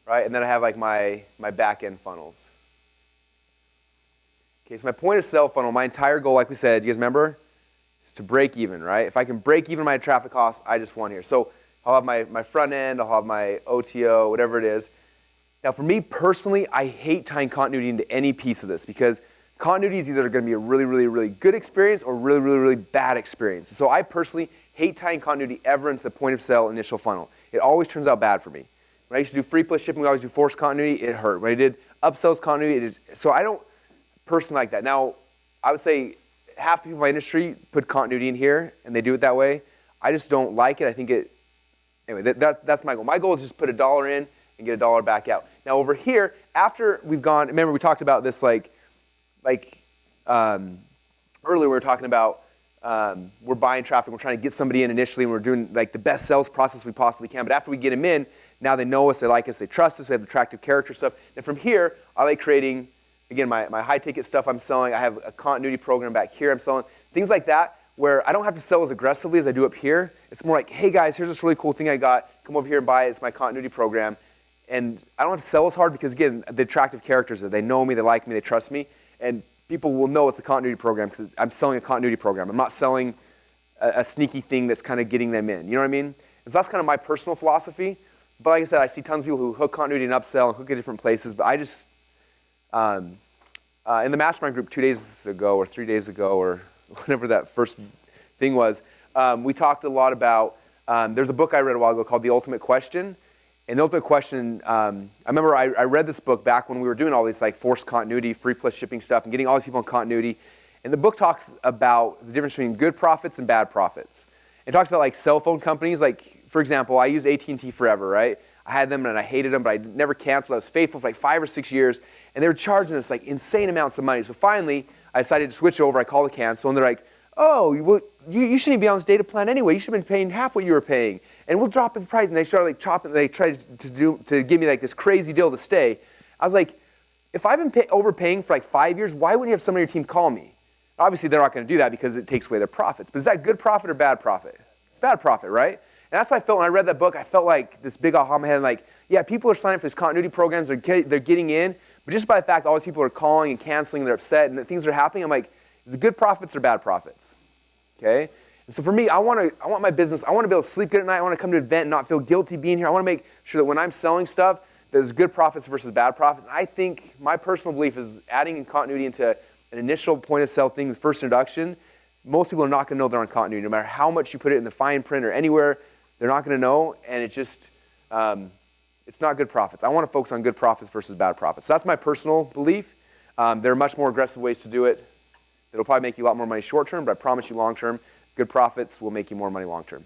right? And then I have like my back end funnels. Okay, so my point of sale funnel, my entire goal, like we said, you guys remember, is to break even, right? If I can break even my traffic costs, I just won here. So I'll have my front end, I'll have my OTO, whatever it is. Now for me personally, I hate tying continuity into any piece of this because continuity is either going to be a really, really, really good experience or really, really, really bad experience. So I personally hate tying continuity ever into the point of sale initial funnel. It always turns out bad for me. When I used to do free plus shipping, we always do forced continuity, it hurt. When I did upsells continuity, so I don't personally like that. Now, I would say half the people in my industry put continuity in here and they do it that way. I just don't like it. I think Anyway, that's my goal. My goal is just put $1 in and get $1 back out. Now over here, after we've gone, remember we talked about this earlier we were talking about we're buying traffic, we're trying to get somebody in initially, and we're doing like the best sales process we possibly can. But after we get them in, now they know us, they like us, they trust us, they have attractive character stuff. And from here, I like creating, again, my high ticket stuff I'm selling. I have a continuity program back here I'm selling. Things like that where I don't have to sell as aggressively as I do up here. It's more like, hey guys, here's this really cool thing I got. Come over here and buy it. It's my continuity program. And I don't have to sell as hard because, again, the attractive characters, they know me, they like me, they trust me. And people will know it's a continuity program because I'm selling a continuity program. I'm not selling a sneaky thing that's kind of getting them in. You know what I mean? And so that's kind of my personal philosophy. But like I said, I see tons of people who hook continuity and upsell and hook at different places. But I just, in the mastermind group 2 days ago or 3 days ago or whenever that first thing was, we talked a lot about, there's a book I read a while ago called The Ultimate Question. And the Ultimate Question, I remember I read this book back when we were doing all these like forced continuity, free plus shipping stuff, and getting all these people in continuity. And the book talks about the difference between good profits and bad profits. It talks about like cell phone companies. Like, for example, I used AT&T forever, right? I had them and I hated them, but I never canceled. I was faithful for like 5 or 6 years. And they were charging us like insane amounts of money. So finally, I decided to switch over. I called the cancel, and they're like, oh, well, you shouldn't be on this data plan anyway. You should have been paying half what you were paying. And we'll drop the price. And they started like chopping. They tried to give me like this crazy deal to stay. I was like, if I've been overpaying for like 5 years, why wouldn't you have someone on your team call me? Obviously, they're not going to do that because it takes away their profits. But is that good profit or bad profit? It's bad profit, right? And that's what I felt when I read that book. I felt like this big aha in my head. Like, yeah, people are signing up for these continuity programs. They're getting in. But just by the fact all these people are calling and canceling, and they're upset, and things are happening, I'm like, is it good profits or bad profits? Okay? And so for me, I want my business, I want to be able to sleep good at night. I want to come to an event and not feel guilty being here. I want to make sure that when I'm selling stuff, there's good profits versus bad profits. And I think my personal belief is adding in continuity into an initial point of sale thing, the first introduction, most people are not going to know they're on continuity. No matter how much you put it in the fine print or anywhere, they're not going to know, and it just, it's not good profits. I want to focus on good profits versus bad profits. So that's my personal belief. There are much more aggressive ways to do it. It'll probably make you a lot more money short term, but I promise you long term, good profits will make you more money long term.